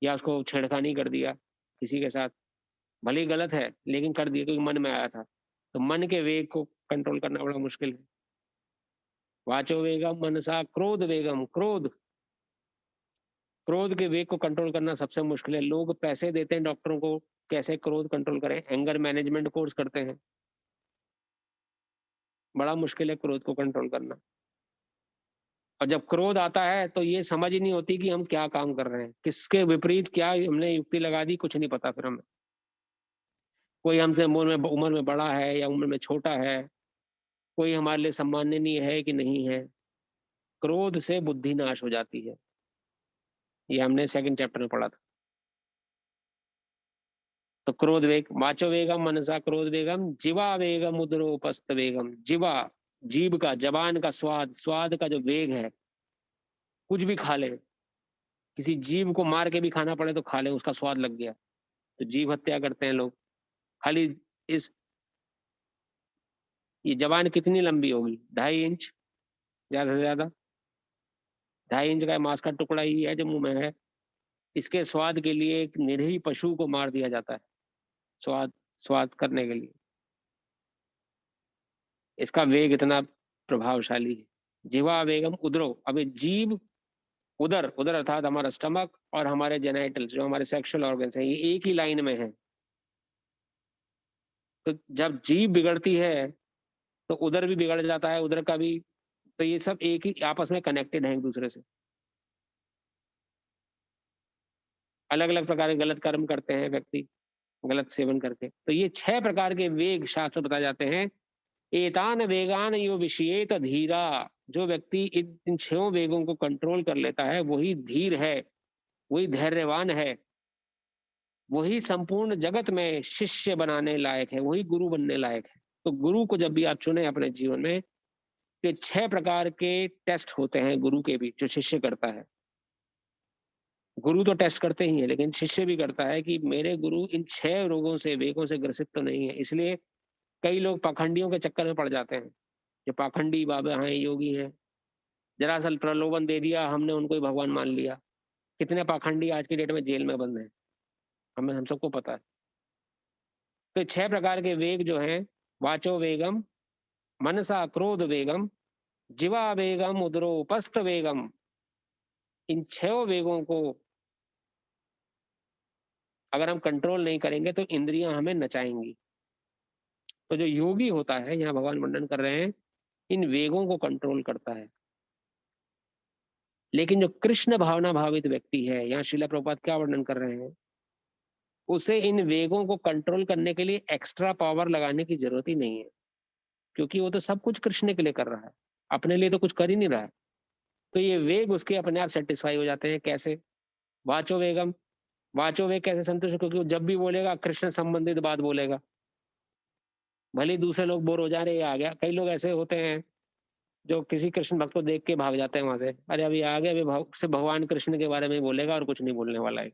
या उसको छेड़खानी कर दिया किसी के साथ, भले ही गलत है लेकिन कर दिया क्योंकि मन में आया था। तो मन के वेग को कंट्रोल करना बड़ा मुश्किल है। वाचो वेगम मनसा क्रोध वेगम। क्रोध के वेग को कंट्रोल करना सबसे मुश्किल है। लोग पैसे देते हैं डॉक्टरों को कैसे क्रोध कंट्रोल करें, एंगर मैनेजमेंट कोर्स करते हैं, बड़ा मुश्किल है क्रोध को कंट्रोल करना। और जब क्रोध आता है तो ये समझ ही नहीं होती कि हम क्या काम कर रहे हैं, किसके विपरीत क्या हमने युक्ति लगा दी, कुछ नहीं पता फिर हमें। कोई हमसे उम्र में बड़ा है या उम्र में छोटा है, कोई हमारे लिए सम्माननीय है कि नहीं है। क्रोध से बुद्धि नाश हो जाती है, ये हमने 2nd चैप्टर में पढ़ा था। तो क्रोध वेग, वाचो वेगम मनसा क्रोध वेगम जीवा वेगम उदरोपस्थ वेगम। जीवा, जीभ का, जबान का स्वाद का जो वेग है, कुछ भी खा ले, किसी जीव को मार के भी खाना पड़े तो खा ले, उसका स्वाद लग गया तो जीव हत्या करते हैं लोग। खाली ये जबान कितनी लंबी होगी? 2.5 इंच ज्यादा से ज्यादा। 2.5 इंच का मांस का टुकड़ा ही है जो मुंह में है। इसके स्वाद के लिए एक निरीह पशु को मार दिया जाता है, स्वाद करने के लिए। इसका वेग इतना प्रभावशाली है। जीवा वेगम उदरो। अब जीव, उदर अर्थात हमारा स्टमक और हमारे जेनाइटल्स जो हमारे सेक्सुअल ऑर्गन्स हैं, ये एक ही लाइन में है। तो जब जीभ बिगड़ती है तो उदर भी बिगड़ जाता है, उदर का भी। तो ये सब एक ही आपस में कनेक्टेड है एक दूसरे से। अलग अलग प्रकार के गलत कर्म करते हैं व्यक्ति, गलत सेवन करके। तो ये 6 प्रकार के वेग शास्त्र बताए जाते हैं। एतान वेगान यो विषयेत धीरा। जो व्यक्ति इन 6 वेगों को कंट्रोल कर लेता है वही धीर है, वही धैर्यवान है, वही संपूर्ण जगत में शिष्य बनाने लायक है, वही गुरु बनने लायक है। तो गुरु को जब भी आप चुने अपने जीवन में, ये 6 प्रकार के टेस्ट होते हैं गुरु के भी, जो शिष्य करता है। गुरु तो टेस्ट करते ही है लेकिन शिष्य भी करता है कि मेरे गुरु इन 6 रोगों से, वेगों से ग्रसित तो नहीं है। इसलिए कई लोग पाखंडियों के चक्कर में पड़ जाते हैं, जो पाखंडी बाबा हैं, योगी हैं। जरा सा प्रलोभन दे दिया, हमने उनको ही भगवान मान लिया। कितने पाखंडी आज की डेट में जेल में बंद हैं, हम सबको पता है। तो 6 प्रकार के वेग जो हैं, वाचो वेगम मनसा क्रोध वेगम जीवा वेगम उदरोपस्थ वेगम। इन 6 वेगों को अगर हम कंट्रोल नहीं करेंगे तो इंद्रियां हमें नचाएंगी। तो जो योगी होता है, यहाँ भगवान वर्णन कर रहे हैं, इन वेगों को कंट्रोल करता है। लेकिन जो कृष्ण भावना भावित व्यक्ति है, यहाँ श्रीला प्रभुपाद क्या वर्णन कर रहे हैं, उसे इन वेगों को कंट्रोल करने के लिए एक्स्ट्रा पावर लगाने की जरूरत ही नहीं है, क्योंकि वो तो सब कुछ कृष्ण के लिए कर रहा है, अपने लिए तो कुछ कर ही नहीं रहा है। तो ये वेग उसके अपने आप सेटिस्फाई हो जाते हैं। कैसे? वाचो वेगम, वाचो वेग कैसे संतुष्ट? क्योंकि वो जब भी बोलेगा कृष्ण संबंधित बात बोलेगा, भले दूसरे लोग बोर हो जा रहे, आ गया। कई लोग ऐसे होते हैं जो किसी कृष्ण भक्त को देख के भाग जाते हैं वहां से, अरे अभी आ गया, अभी से भगवान कृष्ण के बारे में बोलेगा और कुछ नहीं बोलने वाला है,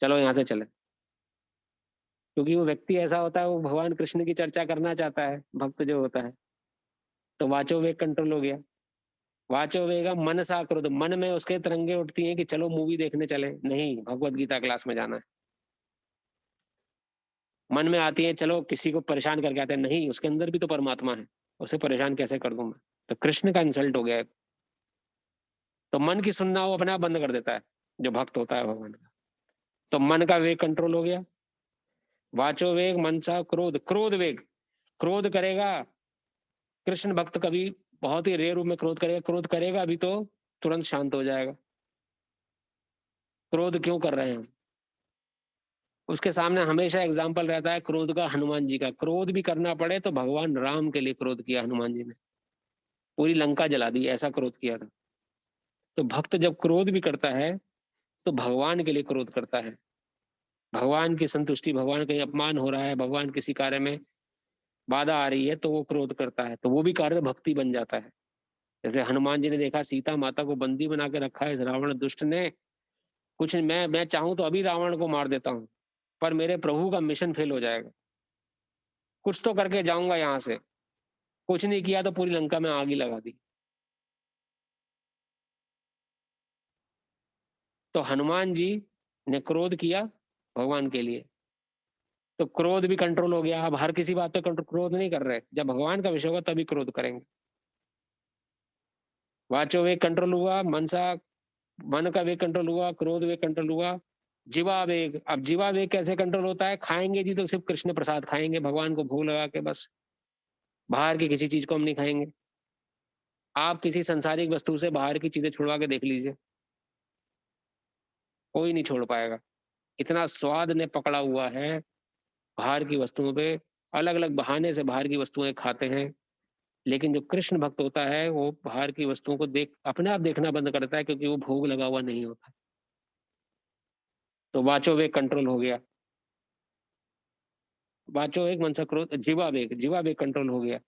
चलो यहाँ से चले। क्योंकि वो व्यक्ति ऐसा होता है, वो भगवान कृष्ण की चर्चा करना चाहता है, भक्त जो होता है। तो वाचो वेग कंट्रोल हो गया। वाचो वेगा मनसा क्रोध, मन में उसके तरंगे उठती हैं कि चलो मूवी देखने चले, नहीं भगवत गीता क्लास में जाना है। मन में आती है चलो किसी को परेशान करके आते हैं, नहीं उसके अंदर भी तो परमात्मा है, उसे परेशान कैसे कर दूं मैं? तो कृष्ण का इंसल्ट हो गया है। तो मन की सुनना वो अपने आप बंद कर देता है, जो भक्त होता है भगवान का। तो मन का वेग कंट्रोल हो गया। वाचो वेग, मनसा क्रोध, क्रोध वेग, क्रोध करेगा कृष्ण भक्त, कभी बहुत ही रेयर रूप में क्रोध करेगा, क्रोध करेगा अभी तो तुरंत शांत हो जाएगा। क्रोध क्यों कर रहे हैं? उसके सामने हमेशा एग्जाम्पल रहता है क्रोध का, हनुमान जी का। क्रोध भी करना पड़े तो भगवान राम के लिए क्रोध किया हनुमान जी ने, पूरी लंका जला दी, ऐसा क्रोध किया था। तो भक्त जब क्रोध भी करता है तो भगवान के लिए क्रोध करता है, भगवान की संतुष्टि, भगवान कहीं अपमान हो रहा है, भगवान किसी कार्य में बाधा आ रही है तो वो क्रोध करता है, तो वो भी कार्य भक्ति बन जाता है। जैसे हनुमान जी ने देखा सीता माता को बंदी बना के रखा है इस रावण दुष्ट ने, कुछ मैं चाहूं तो अभी रावण को मार देता हूं, पर मेरे प्रभु का मिशन फेल हो जाएगा, कुछ तो करके जाऊंगा यहां से। कुछ नहीं किया तो पूरी लंका में आग ही लगा दी। तो हनुमान जी ने क्रोध किया भगवान के लिए, तो क्रोध भी कंट्रोल हो गया। अब हर किसी बात पे क्रोध नहीं कर रहे, जब भगवान का विषय होगा तभी क्रोध करेंगे। वाचो वेग कंट्रोल हुआ, मनसा मन का वेग कंट्रोल हुआ, क्रोध वेग कंट्रोल हुआ। जीवा वेग, अब जीवा वेग कैसे कंट्रोल होता है? खाएंगे जी तो सिर्फ कृष्ण प्रसाद खाएंगे, भगवान को भोग लगा के बस, बाहर की किसी चीज को हम नहीं खाएंगे। आप किसी संसारिक वस्तु से बाहर की चीजें छुड़वा के देख लीजिए, कोई नहीं छोड़ पाएगा। इतना स्वाद ने पकड़ा हुआ है बाहर की वस्तुओं पे, अलग अलग बहाने से बाहर की वस्तुएं खाते हैं। लेकिन जो कृष्ण भक्त होता है वो बाहर की वस्तुओं को देख अपने आप देखना बंद करता है, क्योंकि वो भोग लगा हुआ नहीं होता। तो वाचो वेग कंट्रोल हो गया। वाचो एक मनसा क्रोध, जीवा वेग, जीवा वेग कंट्रोल हो गया।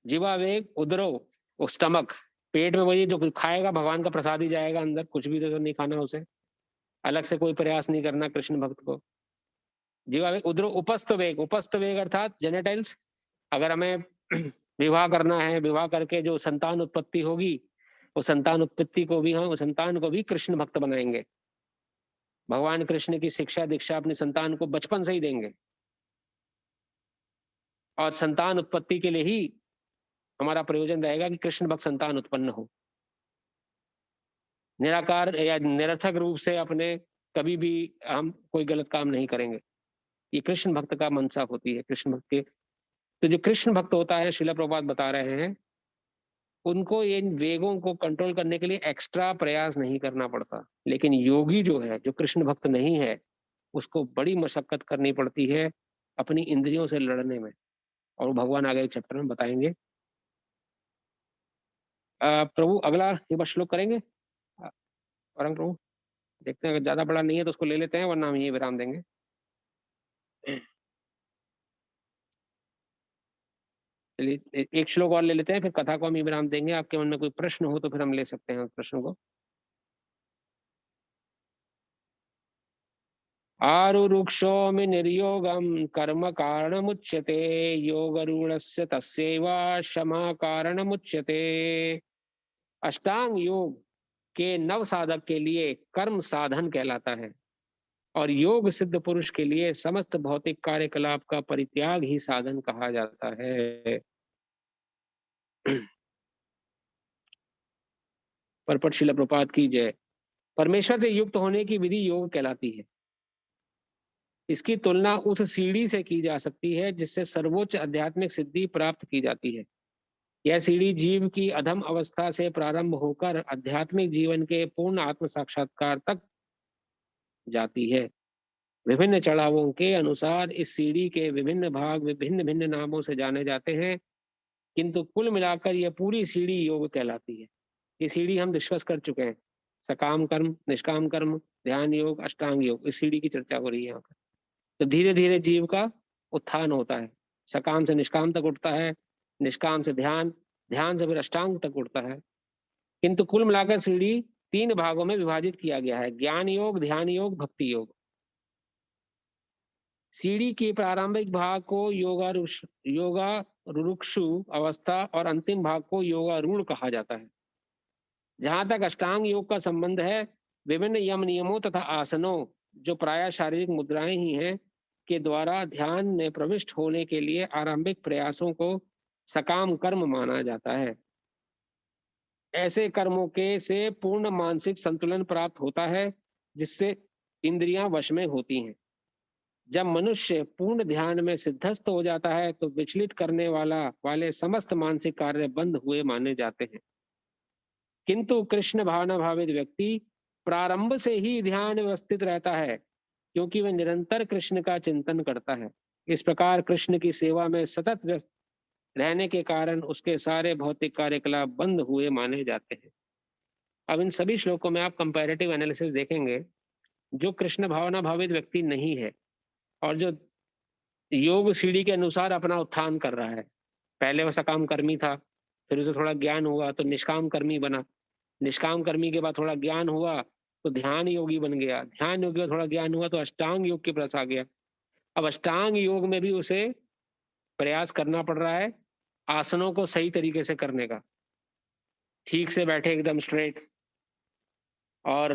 जीवा वेग उदरो, वो स्टमक, पेट में वही जो खाएगा भगवान का प्रसाद ही जाएगा अंदर, कुछ भी तो नहीं खाना उसे, अलग से कोई प्रयास नहीं करना कृष्ण भक्त को। जीवा वेग उदरो, उपस्थ वेग, उपस्थ वेग अर्थात जेनेटाइल्स, अगर हमें विवाह करना है, विवाह करके जो संतान उत्पत्ति होगी, वो संतान उत्पत्ति को भी हम संतान को भी कृष्ण भक्त बनाएंगे। भगवान कृष्ण की शिक्षा दीक्षा अपनी संतान को बचपन से ही देंगे, और संतान उत्पत्ति के लिए ही हमारा प्रयोजन रहेगा कि कृष्ण भक्त संतान उत्पन्न हो। निराकार या निरर्थक रूप से अपने कभी भी हम कोई गलत काम नहीं करेंगे, ये कृष्ण भक्त का मनसा होती है, कृष्ण भक्त के। तो जो कृष्ण भक्त होता है, श्रीला प्रभुपाद बता रहे हैं, उनको इन वेगों को कंट्रोल करने के लिए एक्स्ट्रा प्रयास नहीं करना पड़ता। लेकिन योगी जो है, जो कृष्ण भक्त नहीं है, उसको बड़ी मशक्कत करनी पड़ती है अपनी इंद्रियों से लड़ने में, और भगवान आगे एक चैप्टर में बताएंगे। प्रभु अगला एक बार श्लोक करेंगे परम प्रभु, देखते हैं अगर ज्यादा बड़ा नहीं है तो उसको ले लेते हैं, वरना हम ये विराम देंगे। चलिए एक श्लोक और ले लेते हैं, फिर कथा को हम ये विराम देंगे। आपके मन में कोई प्रश्न हो तो फिर हम ले सकते हैं उस प्रश्न को। आरुरुक्षोमि निर्योगम कर्म कारणमुच्यते, योगरूढ़स्य तस्यैव क्षमा कारणमुच्यते। अष्टांग योग के नव साधक के लिए कर्म साधन कहलाता है, और योग सिद्ध पुरुष के लिए समस्त भौतिक कार्यकलाप का परित्याग ही साधन कहा जाता है। परपट शिला प्रपात की जय। परमेश्वर से युक्त होने की विधि योग कहलाती है। इसकी तुलना उस सीढ़ी से की जा सकती है जिससे सर्वोच्च आध्यात्मिक सिद्धि प्राप्त की जाती है। यह सीढ़ी जीव की अधम अवस्था से प्रारंभ होकर आध्यात्मिक जीवन के पूर्ण आत्म साक्षात्कार तक जाती है। विभिन्न चढ़ावों के अनुसार इस सीढ़ी के विभिन्न भाग विभिन्न भिन्न नामों से जाने जाते हैं, किंतु कुल मिलाकर यह पूरी सीढ़ी योग कहलाती है। ये सीढ़ी हम डिस्कस कर चुके हैं, सकाम कर्म, निष्काम कर्म, ध्यान योग, अष्टांग योग, इस सीढ़ी की चर्चा हो रही है यहाँ पर। तो धीरे धीरे जीव का उत्थान होता है, सकाम से निष्काम तक उठता है, निष्काम से ध्यान, ध्यान से फिर अष्टांग तक उठता है। किंतु कुल मिलाकर सीढ़ी 3 भागों में विभाजित किया गया है, ज्ञान योग, ध्यान योग, भक्ति योग। सीढ़ी के प्रारंभिक भाग को योगारूढ़ अवस्था और अंतिम भाग को योगारूढ़ कहा जाता है। जहां तक अष्टांग योग का संबंध है, विभिन्न यम नियमों तथा आसनों, जो प्रायः शारीरिक मुद्राएं ही हैं, के द्वारा ध्यान में प्रविष्ट होने के लिए आरंभिक प्रयासों को सकाम कर्म माना जाता है। ऐसे कर्मों के से पूर्ण मानसिक संतुलन प्राप्त होता है, जिससे इंद्रियां वश में होती हैं। जब मनुष्य पूर्ण ध्यान में सिद्धस्त हो जाता है तो विचलित करने वाले समस्त मानसिक कार्य बंद हुए माने जाते हैं। किंतु कृष्ण भावना भावित व्यक्ति प्रारंभ से ही ध्यान व्यवस्थित रहता है, क्योंकि वह निरंतर कृष्ण का चिंतन करता है। इस प्रकार कृष्ण की सेवा में सतत व्यस्त रहने के कारण उसके सारे भौतिक कार्यकलाप बंद हुए माने जाते हैं। अब इन सभी श्लोकों में आप कंपैरेटिव एनालिसिस देखेंगे। जो कृष्ण भावना भावित व्यक्ति नहीं है और जो योग सीढ़ी के अनुसार अपना उत्थान कर रहा है, पहले वो सकाम कर्मी था, फिर उसे थोड़ा ज्ञान हुआ तो निष्काम कर्मी बना, निष्काम कर्मी के बाद थोड़ा ज्ञान हुआ तो ध्यान योगी बन गया, ध्यान योगी में थोड़ा ज्ञान हुआ तो अष्टांग योग के पास आ गया। अब अष्टांग योग में भी उसे प्रयास करना पड़ रहा है आसनों को सही तरीके से करने का, ठीक से बैठे एकदम स्ट्रेट, और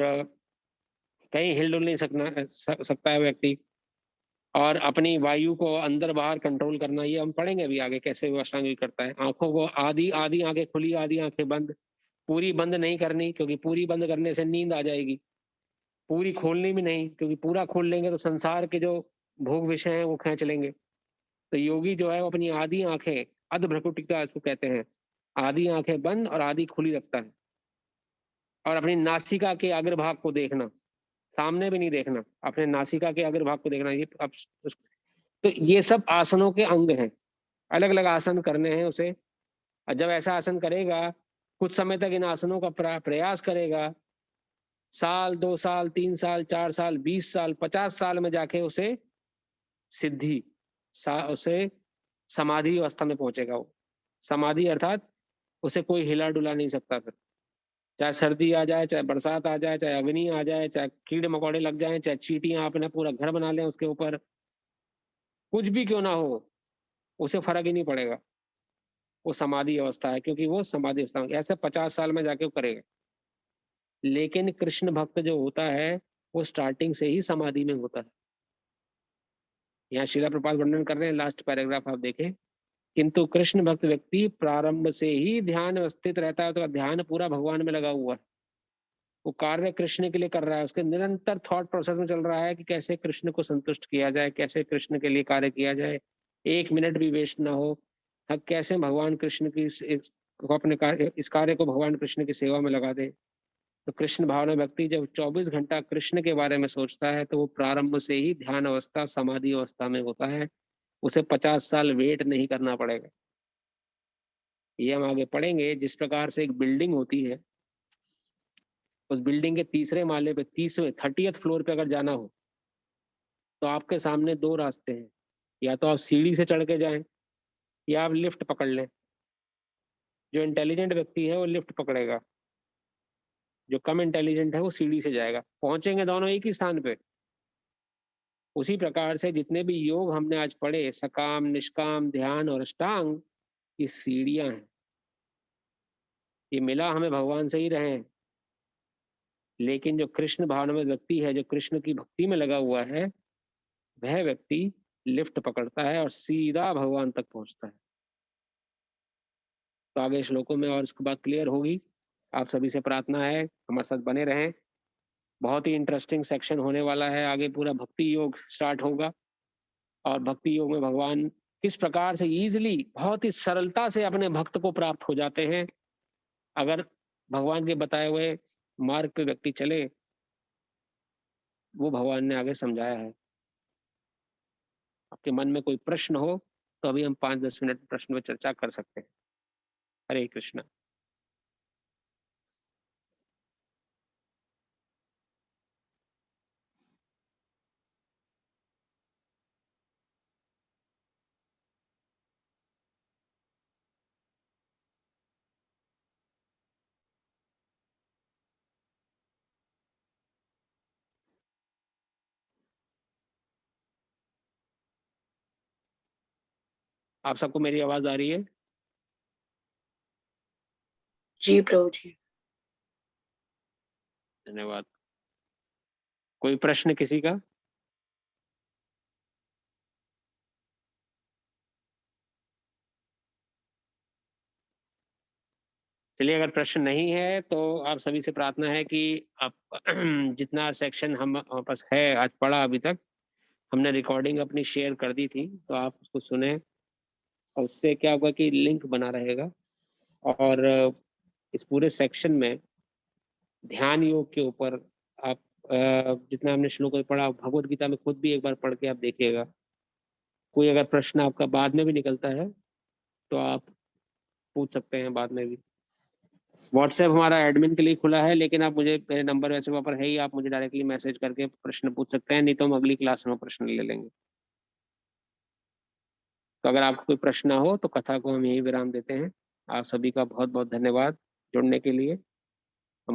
कहीं हिल डुल नहीं सकता है व्यक्ति, और अपनी वायु को अंदर बाहर कंट्रोल करना। ये हम पढ़ेंगे अभी आगे कैसे वो अष्टांग योग करता है। आंखों को आधी आंखें खुली, आधी आंखें बंद, पूरी बंद नहीं करनी क्योंकि पूरी बंद करने से नींद आ जाएगी, पूरी खोलनी भी नहीं क्योंकि पूरा खोल लेंगे तो संसार के जो भोग विषय हैं वो खींच लेंगे। तो योगी जो है वो अपनी आधी आंखें, अध भ्रकुटिका इसको कहते हैं, आधी आंखें बंद और आधी खुली रखता है, और अपनी नासिका के अग्रभाग को देखना, सामने भी नहीं देखना, अपने नासिका के अग्रभाग को देखना। ये अब तो ये सब आसनों के अंग हैं, अलग अलग आसन करने हैं उसे। और जब ऐसा आसन करेगा, कुछ समय तक इन आसनों का प्रयास करेगा, साल, 2 साल, 3 साल, 4 साल, 20 साल, 50 साल में जाके उसे सिद्धि, उसे समाधि अवस्था में पहुंचेगा। वो समाधि अर्थात उसे कोई हिला डुला नहीं सकता। फिर चाहे सर्दी आ जाए, चाहे बरसात आ जाए, चाहे अग्नि आ जाए, चाहे कीड़े मकोड़े लग जाएं, चाहे चींटियां अपना पूरा घर बना लें उसके ऊपर, कुछ भी क्यों ना हो, उसे फर्क ही नहीं पड़ेगा। वो समाधि अवस्था है, क्योंकि वो समाधि अवस्था में ऐसे 50 साल में जाके वो करेगा। लेकिन कृष्ण भक्त जो होता है वो स्टार्टिंग से ही समाधि में होता है। यहाँ शिला प्रपात वर्णन कर रहे हैं, लास्ट पैराग्राफ आप देखें। किंतु कृष्ण भक्त व्यक्ति प्रारंभ से ही ध्यान अवस्थित रहता है, तो ध्यान पूरा भगवान में लगा हुआ है, वो कार्य कृष्ण के लिए कर रहा है। उसके निरंतर थॉट प्रोसेस में चल रहा है कि कैसे कृष्ण को संतुष्ट किया जाए, कैसे कृष्ण के लिए कार्य किया जाए, 1 मिनट भी वेस्ट ना हो, कैसे भगवान कृष्ण की इस कार्य को भगवान कृष्ण की सेवा में लगा दे। तो कृष्ण भावना व्यक्ति जब 24 घंटा कृष्ण के बारे में सोचता है तो वो प्रारंभ से ही ध्यान अवस्था, समाधि अवस्था में होता है। उसे 50 साल वेट नहीं करना पड़ेगा। ये हम आगे पढ़ेंगे। जिस प्रकार से एक बिल्डिंग होती है, उस बिल्डिंग के तीसरे माले पे, 30th फ्लोर पे अगर जाना हो तो आपके सामने 2 रास्ते हैं, या तो आप सीढ़ी से चढ़ के जाएं या आप लिफ्ट पकड़ लें। जो इंटेलिजेंट व्यक्ति है वो लिफ्ट पकड़ेगा, जो कम इंटेलिजेंट है वो सीढ़ी से जाएगा। पहुंचेंगे दोनों एक ही स्थान पे। उसी प्रकार से जितने भी योग हमने आज पढ़े, सकाम, निष्काम, ध्यान और अष्टांग, ये सीढ़ियां हैं। ये मिला हमें भगवान से ही रहे हैं। लेकिन जो कृष्ण भावना में व्यक्ति है, जो कृष्ण की भक्ति में लगा हुआ है, वह व्यक्ति लिफ्ट पकड़ता है और सीधा भगवान तक पहुंचता है। तो आगे श्लोकों में और इसकी बात क्लियर होगी। आप सभी से प्रार्थना है हमारे साथ बने रहें। बहुत ही इंटरेस्टिंग सेक्शन होने वाला है, आगे पूरा भक्ति योग स्टार्ट होगा और भक्ति योग में भगवान किस प्रकार से इजीली, बहुत ही सरलता से अपने भक्त को प्राप्त हो जाते हैं अगर भगवान के बताए हुए मार्ग पे व्यक्ति चले। वो भगवान ने आगे समझाया है। आपके मन में कोई प्रश्न हो तो अभी हम 5-10 मिनट प्रश्न पर चर्चा कर सकते हैं। हरे कृष्णा। आप सबको मेरी आवाज आ रही है? जी प्रभु जी। धन्यवाद। कोई प्रश्न किसी का? चलिए, अगर प्रश्न नहीं है तो आप सभी से प्रार्थना है कि आप जितना सेक्शन हम पास है आज पढ़ा अभी तक, हमने रिकॉर्डिंग अपनी शेयर कर दी थी, तो आप उसको सुने और उससे क्या होगा कि लिंक बना रहेगा। और इस पूरे सेक्शन में ध्यान योग के ऊपर आप जितना हमने श्लोक में पढ़ा, भगवत गीता में खुद भी एक बार पढ़ के आप देखिएगा। कोई अगर प्रश्न आपका बाद में भी निकलता है तो आप पूछ सकते हैं बाद में भी। व्हाट्सएप हमारा एडमिन के लिए खुला है, लेकिन आप मुझे, मेरे नंबर वैसे वहाँ पर है ही, आप मुझे डायरेक्टली मैसेज करके प्रश्न पूछ सकते हैं, नहीं तो हम अगली क्लास में प्रश्न ले लेंगे। तो अगर आपको कोई प्रश्न हो तो कथा को हम यही विराम देते हैं। आप सभी का बहुत बहुत धन्यवाद जुड़ने के लिए।